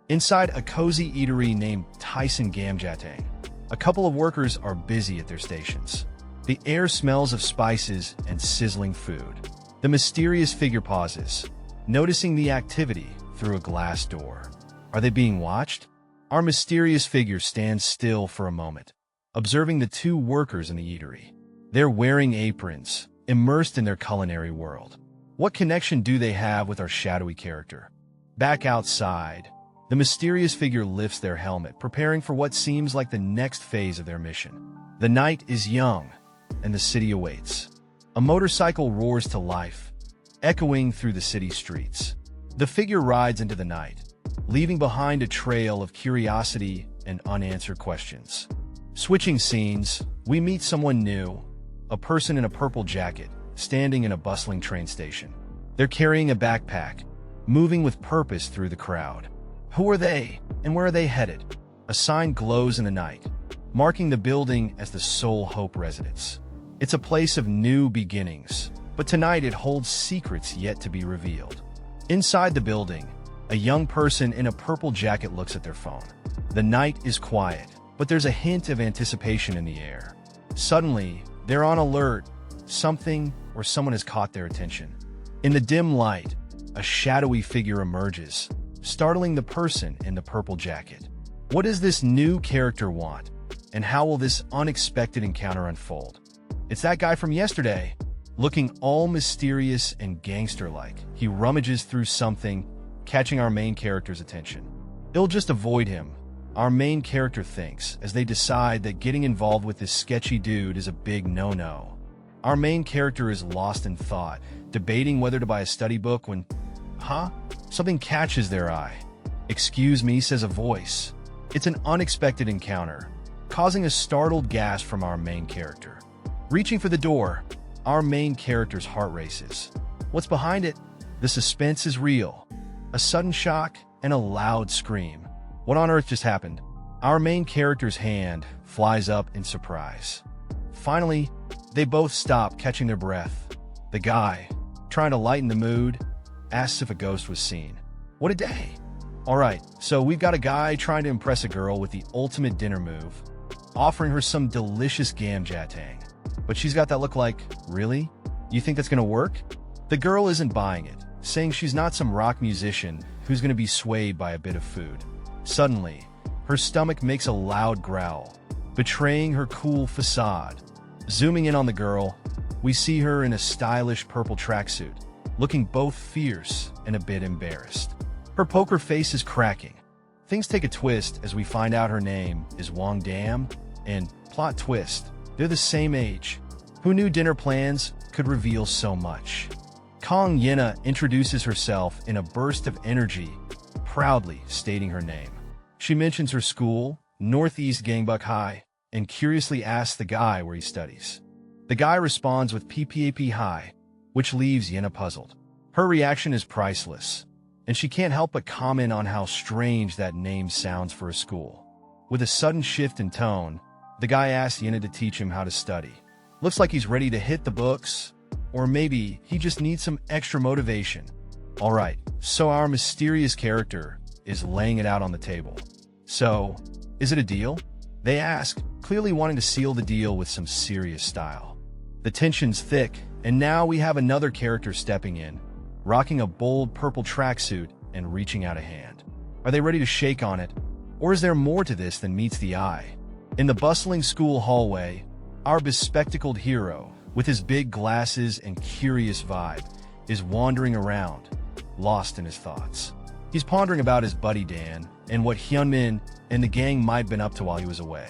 Inside a cozy eatery named Tyson Gamjatang, a couple of workers are busy at their stations. The air smells of spices and sizzling food. The mysterious figure pauses, noticing the activity through a glass door. Are they being watched? Our mysterious figure stands still for a moment, observing the two workers in the eatery. They're wearing aprons, immersed in their culinary world. What connection do they have with our shadowy character? Back outside, the mysterious figure lifts their helmet, preparing for what seems like the next phase of their mission. The night is young, and the city awaits. A motorcycle roars to life, echoing through the city streets. The figure rides into the night, leaving behind a trail of curiosity and unanswered questions. Switching scenes, we meet someone new, a person in a purple jacket, standing in a bustling train station. They're carrying a backpack, moving with purpose through the crowd. Who are they, and where are they headed? A sign glows in the night, marking the building as the Soul Hope Residence. It's a place of new beginnings, but tonight it holds secrets yet to be revealed. Inside the building, a young person in a purple jacket looks at their phone. The night is quiet, but there's a hint of anticipation in the air. Suddenly, they're on alert. Something or someone has caught their attention. In the dim light, a shadowy figure emerges, startling the person in the purple jacket. What does this new character want, and how will this unexpected encounter unfold? It's that guy from yesterday, looking all mysterious and gangster-like. He rummages through something, catching our main character's attention. They'll just avoid him, our main character thinks, as they decide that getting involved with this sketchy dude is a big no-no. Our main character is lost in thought, debating whether to buy a study book when, something catches their eye. "Excuse me," says a voice. It's an unexpected encounter, causing a startled gasp from our main character. Reaching for the door, our main character's heart races. What's behind it? The suspense is real. A sudden shock and a loud scream. What on earth just happened? Our main character's hand flies up in surprise. Finally, they both stop, catching their breath. The guy, trying to lighten the mood, asks if a ghost was seen. What a day! Alright, so we've got a guy trying to impress a girl with the ultimate dinner move, offering her some delicious gamjatang. But she's got that look like, really? You think that's gonna work? The girl isn't buying it, saying she's not some rock musician who's gonna be swayed by a bit of food. Suddenly, her stomach makes a loud growl, betraying her cool facade. Zooming in on the girl, we see her in a stylish purple tracksuit, looking both fierce and a bit embarrassed. Her poker face is cracking. Things take a twist as we find out her name is Wang Dam, and plot twist, they're the same age. Who knew dinner plans could reveal so much? Kong Yena introduces herself in a burst of energy, proudly stating her name. She mentions her school, Northeast Gangbuk High, and curiously asks the guy where he studies. The guy responds with PPAP High, which leaves Yena puzzled. Her reaction is priceless, and she can't help but comment on how strange that name sounds for a school. With a sudden shift in tone, the guy asks Yena to teach him how to study. Looks like he's ready to hit the books, or maybe he just needs some extra motivation. Alright, so our mysterious character is laying it out on the table. So, is it a deal? They ask, clearly wanting to seal the deal with some serious style. The tension's thick, and now we have another character stepping in, rocking a bold purple tracksuit and reaching out a hand. Are they ready to shake on it? Or is there more to this than meets the eye? In the bustling school hallway, our bespectacled hero, with his big glasses and curious vibe, is wandering around, lost in his thoughts. He's pondering about his buddy Dan and what Hyunmin and the gang might have been up to while he was away.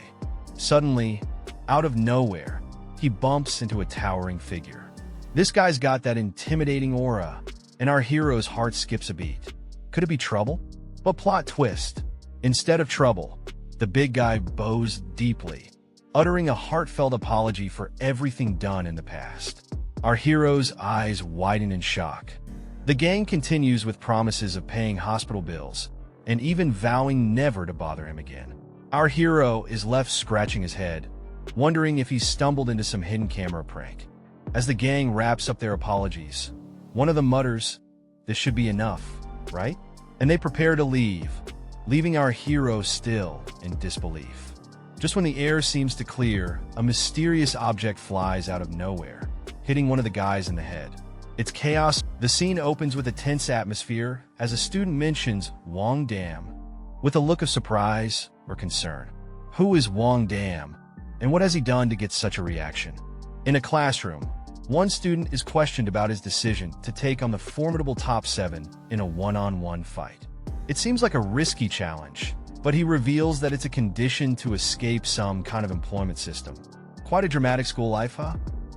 Suddenly, out of nowhere, he bumps into a towering figure. This guy's got that intimidating aura, and our hero's heart skips a beat. Could it be trouble? But plot twist. Instead of trouble, the big guy bows deeply, uttering a heartfelt apology for everything done in the past. Our hero's eyes widen in shock. The gang continues with promises of paying hospital bills, and even vowing never to bother him again. Our hero is left scratching his head, wondering if he's stumbled into some hidden camera prank. As the gang wraps up their apologies, one of them mutters, "This should be enough, right?" And they prepare to leave, leaving our hero still in disbelief. Just when the air seems to clear, a mysterious object flies out of nowhere, hitting one of the guys in the head. It's chaos. The scene opens with a tense atmosphere as a student mentions Wang Dam, with a look of surprise or concern. Who is Wang Dam, and what has he done to get such a reaction? In a classroom, one student is questioned about his decision to take on the formidable top 7 in a one-on-one fight. It seems like a risky challenge, but he reveals that it's a condition to escape some kind of employment system. Quite a dramatic school life, huh?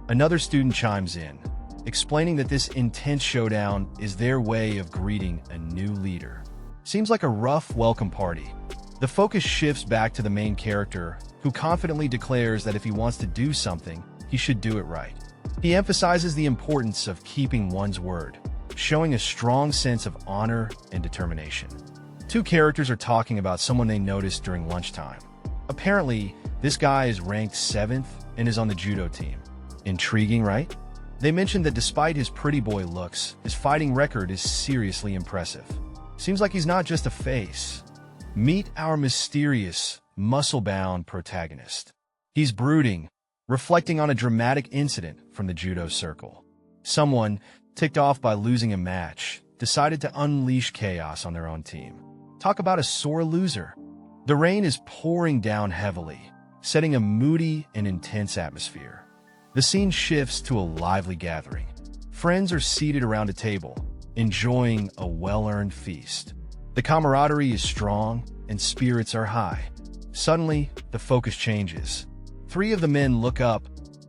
Another student chimes in, explaining that this intense showdown is their way of greeting a new leader. Seems like a rough welcome party. The focus shifts back to the main character, who confidently declares that if he wants to do something, he should do it right. He emphasizes the importance of keeping one's word, showing a strong sense of honor and determination. Two characters are talking about someone they noticed during lunchtime. Apparently, this guy is ranked 7th and is on the judo team. Intriguing, right? They mentioned that despite his pretty boy looks, his fighting record is seriously impressive. Seems like he's not just a face. Meet our mysterious, muscle-bound protagonist. He's brooding, reflecting on a dramatic incident from the judo circle. Someone, ticked off by losing a match, decided to unleash chaos on their own team. Talk about a sore loser. The rain is pouring down heavily, setting a moody and intense atmosphere. The scene shifts to a lively gathering. Friends are seated around a table, enjoying a well-earned feast. The camaraderie is strong and spirits are high. Suddenly, the focus changes. Three of the men look up,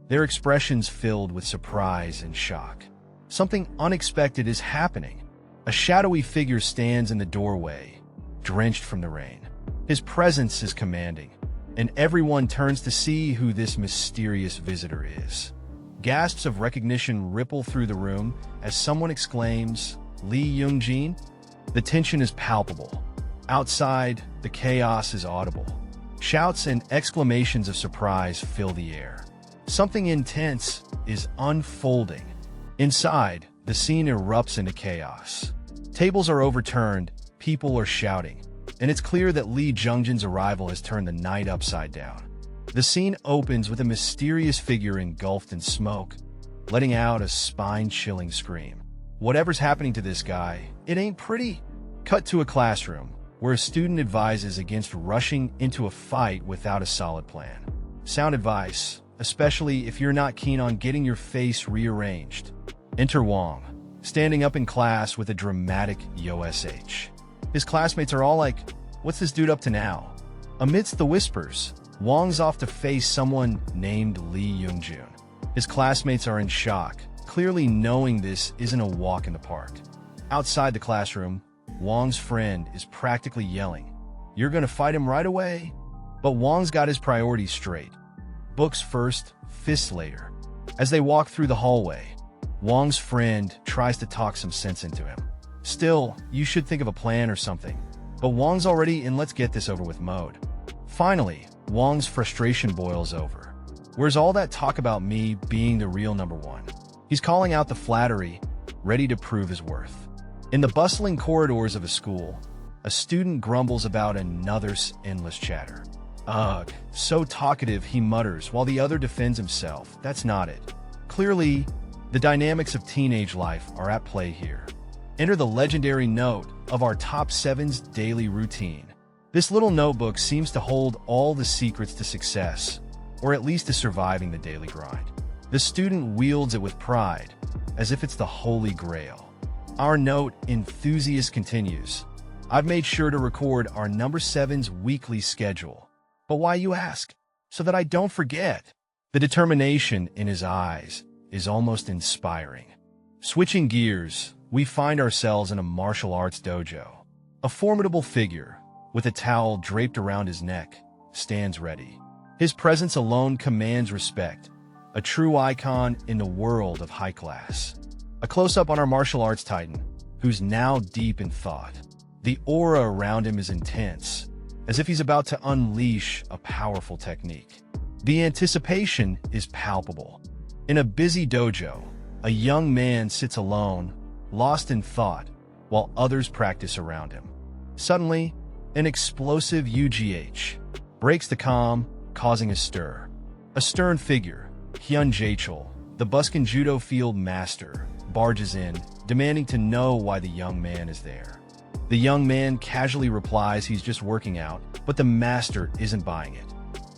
their expressions filled with surprise and shock. Something unexpected is happening. A shadowy figure stands in the doorway, drenched from the rain. His presence is commanding, and everyone turns to see who this mysterious visitor is. Gasps of recognition ripple through the room as someone exclaims, "Lee Young-jin?" The tension is palpable. Outside, the chaos is audible. Shouts and exclamations of surprise fill the air. Something intense is unfolding. Inside, the scene erupts into chaos. Tables are overturned, people are shouting, and it's clear that Lee Jung-jin's arrival has turned the night upside down. The scene opens with a mysterious figure engulfed in smoke, letting out a spine-chilling scream. Whatever's happening to this guy, it ain't pretty. Cut to a classroom, where a student advises against rushing into a fight without a solid plan. Sound advice, especially if you're not keen on getting your face rearranged. Enter Wong, standing up in class with a dramatic yo-sh. His classmates are all like, "What's this dude up to now?" Amidst the whispers, Wong's off to face someone named Lee Young-jun. His classmates are in shock, clearly knowing this isn't a walk in the park. Outside the classroom, Wong's friend is practically yelling, "You're gonna fight him right away?" But Wong's got his priorities straight. Books first, fists later. As they walk through the hallway, Wong's friend tries to talk some sense into him. "Still, you should think of a plan or something." But Wong's already in let's get this over with mode. Finally, Wong's frustration boils over. Where's all that talk about me being the real number one? He's calling out the flattery, ready to prove his worth. In the bustling corridors of a school, a student grumbles about another's endless chatter. "Ugh, so talkative," he mutters, while the other defends himself. That's not it. Clearly, the dynamics of teenage life are at play here. Enter the legendary note of our top 7's daily routine. This little notebook seems to hold all the secrets to success, or at least to surviving the daily grind. The student wields it with pride, as if it's the holy grail. Our note enthusiast continues. "I've made sure to record our number 7's weekly schedule. But why, you ask? So that I don't forget." The determination in his eyes is almost inspiring. Switching gears, we find ourselves in a martial arts dojo. A formidable figure, with a towel draped around his neck, stands ready. His presence alone commands respect, a true icon in the world of high class. A close-up on our martial arts titan, who's now deep in thought. The aura around him is intense, as if he's about to unleash a powerful technique. The anticipation is palpable. In a busy dojo, a young man sits alone, lost in thought, while others practice around him. Suddenly, an explosive UGH breaks the calm, causing a stir. A stern figure, Hyun Jae-chul, the Buskin Judo field master, barges in, demanding to know why the young man is there. The young man casually replies he's just working out, but the master isn't buying it.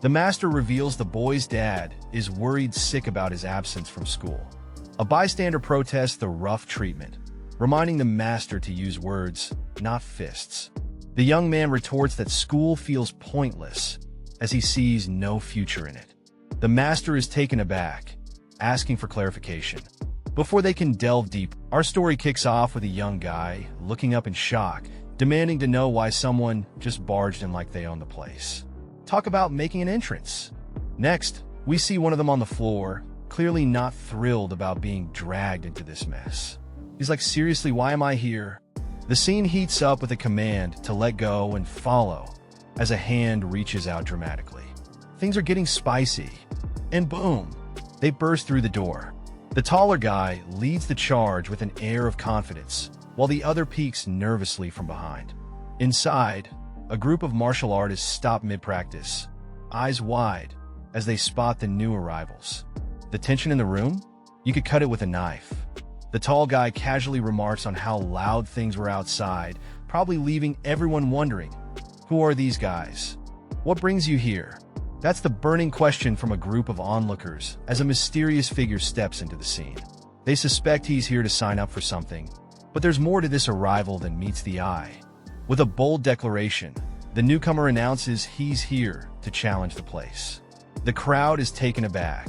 The master reveals the boy's dad is worried sick about his absence from school. A bystander protests the rough treatment, reminding the master to use words, not fists. The young man retorts that school feels pointless, as he sees no future in it. The master is taken aback, asking for clarification. Before they can delve deep, our story kicks off with a young guy looking up in shock, demanding to know why someone just barged in like they own the place. Talk about making an entrance. Next, we see one of them on the floor, clearly not thrilled about being dragged into this mess. He's like, seriously, why am I here? The scene heats up with a command to let go and follow as a hand reaches out dramatically. Things are getting spicy, and boom, they burst through the door. The taller guy leads the charge with an air of confidence, while the other peeks nervously from behind. Inside, a group of martial artists stop mid-practice, eyes wide, as they spot the new arrivals. The tension in the room? You could cut it with a knife. The tall guy casually remarks on how loud things were outside, probably leaving everyone wondering, who are these guys? What brings you here? That's the burning question from a group of onlookers as a mysterious figure steps into the scene. They suspect he's here to sign up for something, but there's more to this arrival than meets the eye. With a bold declaration, the newcomer announces he's here to challenge the place. The crowd is taken aback,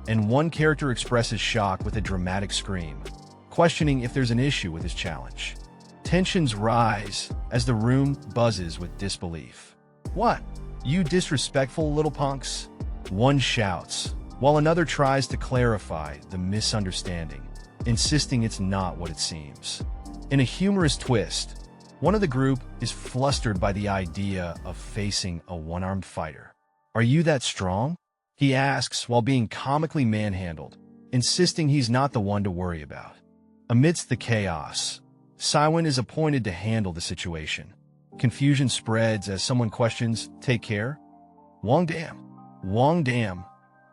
and one character expresses shock with a dramatic scream, questioning if there's an issue with his challenge. Tensions rise as the room buzzes with disbelief. What? You disrespectful little punks? One shouts, while another tries to clarify the misunderstanding, insisting it's not what it seems. In a humorous twist, one of the group is flustered by the idea of facing a one-armed fighter. Are you that strong? He asks while being comically manhandled, insisting he's not the one to worry about. Amidst the chaos, Siwon is appointed to handle the situation. Confusion spreads as someone questions, take care? Wong Dam,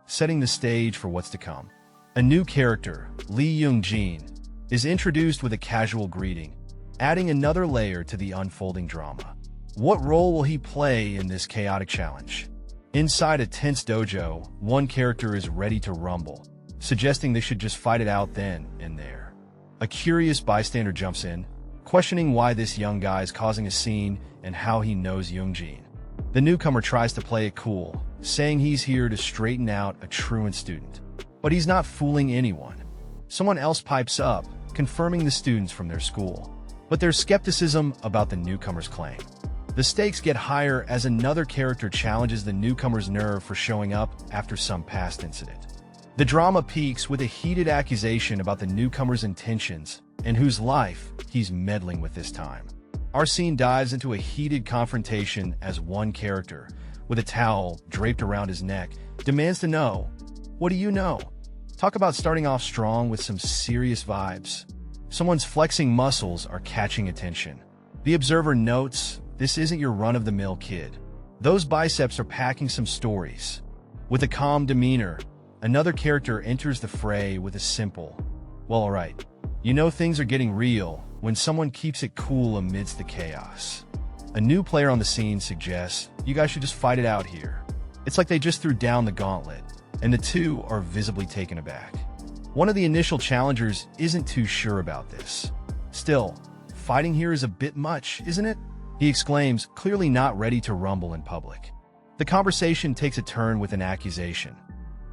setting the stage for what's to come. A new character, Lee Young-jin, is introduced with a casual greeting, adding another layer to the unfolding drama. What role will he play in this chaotic challenge? Inside a tense dojo, one character is ready to rumble, suggesting they should just fight it out then and there. A curious bystander jumps in, questioning why this young guy is causing a scene and how he knows Young-jin. The newcomer tries to play it cool, saying he's here to straighten out a truant student. But he's not fooling anyone. Someone else pipes up, confirming the students from their school. But there's skepticism about the newcomer's claim. The stakes get higher as another character challenges the newcomer's nerve for showing up after some past incident. The drama peaks with a heated accusation about the newcomer's intentions and whose life he's meddling with this time. Our scene dives into a heated confrontation as one character, with a towel draped around his neck, demands to know, what do you know? Talk about starting off strong with some serious vibes. Someone's flexing muscles are catching attention. The observer notes, this isn't your run-of-the-mill kid. Those biceps are packing some stories. With a calm demeanor, another character enters the fray with a simple, well, alright, you know things are getting real when someone keeps it cool amidst the chaos. A new player on the scene suggests, you guys should just fight it out here. It's like they just threw down the gauntlet, and the two are visibly taken aback. One of the initial challengers isn't too sure about this. Still, fighting here is a bit much, isn't it? He exclaims, clearly not ready to rumble in public. The conversation takes a turn with an accusation.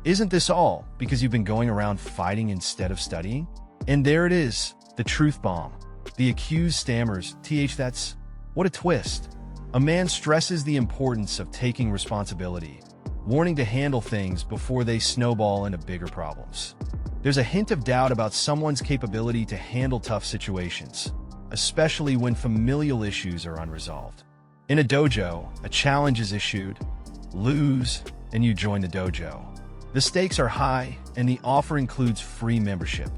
Isn't this all because you've been going around fighting instead of studying? And there it is, the truth bomb. The accused stammers, that's... What a twist. A man stresses the importance of taking responsibility, warning to handle things before they snowball into bigger problems. There's a hint of doubt about someone's capability to handle tough situations, especially when familial issues are unresolved. In a dojo, a challenge is issued, lose, and you join the dojo. The stakes are high, and the offer includes free membership.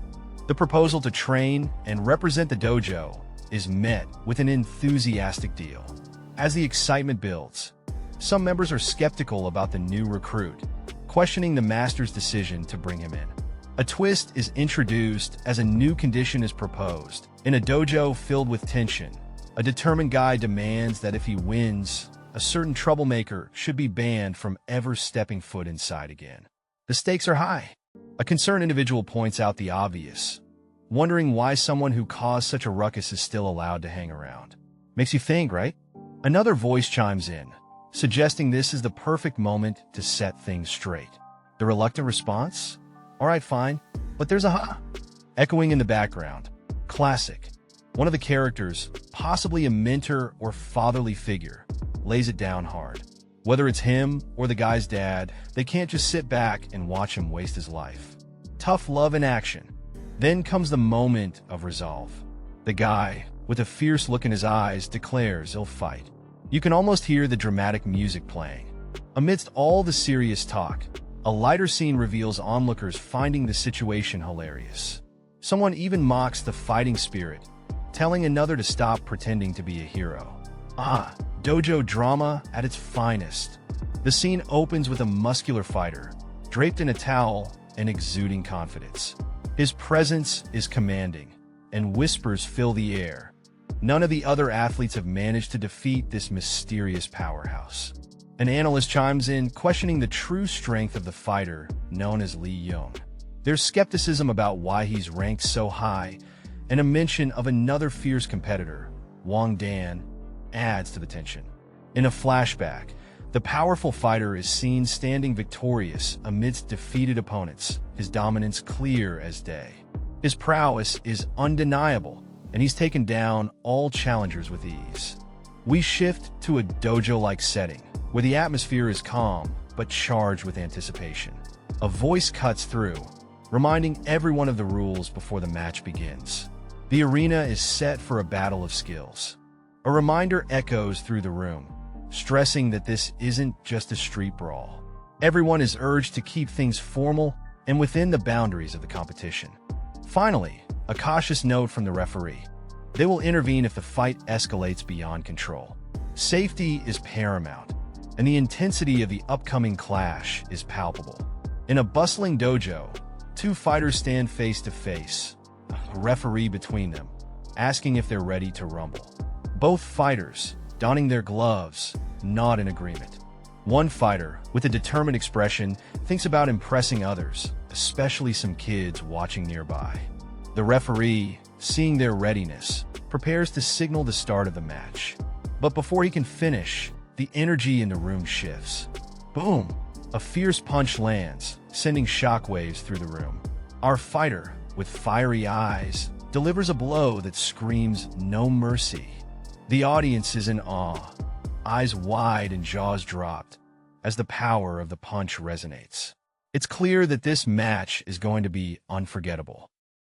The proposal to train and represent the dojo is met with an enthusiastic deal. As the excitement builds, some members are skeptical about the new recruit, questioning the master's decision to bring him in. A twist is introduced as a new condition is proposed. In a dojo filled with tension, a determined guy demands that if he wins, a certain troublemaker should be banned from ever stepping foot inside again. The stakes are high. A concerned individual points out the obvious, wondering why someone who caused such a ruckus is still allowed to hang around. Makes you think, right? Another voice chimes in, suggesting this is the perfect moment to set things straight. The reluctant response? All right, fine, but there's a ha. Echoing in the background. Classic. One of the characters, possibly a mentor or fatherly figure, lays it down hard. Whether it's him or the guy's dad, they can't just sit back and watch him waste his life. Tough love in action. Then comes the moment of resolve. The guy, with a fierce look in his eyes, declares he'll fight. You can almost hear the dramatic music playing. Amidst all the serious talk, a lighter scene reveals onlookers finding the situation hilarious. Someone even mocks the fighting spirit, telling another to stop pretending to be a hero. Dojo drama at its finest. The scene opens with a muscular fighter, draped in a towel and exuding confidence. His presence is commanding, and whispers fill the air. None of the other athletes have managed to defeat this mysterious powerhouse. An analyst chimes in, questioning the true strength of the fighter known as Lee Young. There's skepticism about why he's ranked so high, and a mention of another fierce competitor, Wang Dan, adds to the tension. In a flashback, the powerful fighter is seen standing victorious amidst defeated opponents, his dominance clear as day. His prowess is undeniable, and he's taken down all challengers with ease. We shift to a dojo-like setting, where the atmosphere is calm but charged with anticipation. A voice cuts through, reminding everyone of the rules before the match begins. The arena is set for a battle of skills. A reminder echoes through the room, stressing that this isn't just a street brawl. Everyone is urged to keep things formal and within the boundaries of the competition. Finally, a cautious note from the referee. They will intervene if the fight escalates beyond control. Safety is paramount, and the intensity of the upcoming clash is palpable. In a bustling dojo, two fighters stand face to face, a referee between them, asking if they're ready to rumble. Both fighters, donning their gloves, nod in agreement. One fighter, with a determined expression, thinks about impressing others, especially some kids watching nearby. The referee, seeing their readiness, prepares to signal the start of the match. But before he can finish, the energy in the room shifts. Boom! A fierce punch lands, sending shockwaves through the room. Our fighter, with fiery eyes, delivers a blow that screams no mercy. The audience is in awe, eyes wide and jaws dropped, as the power of the punch resonates. It's clear that this match is going to be unforgettable.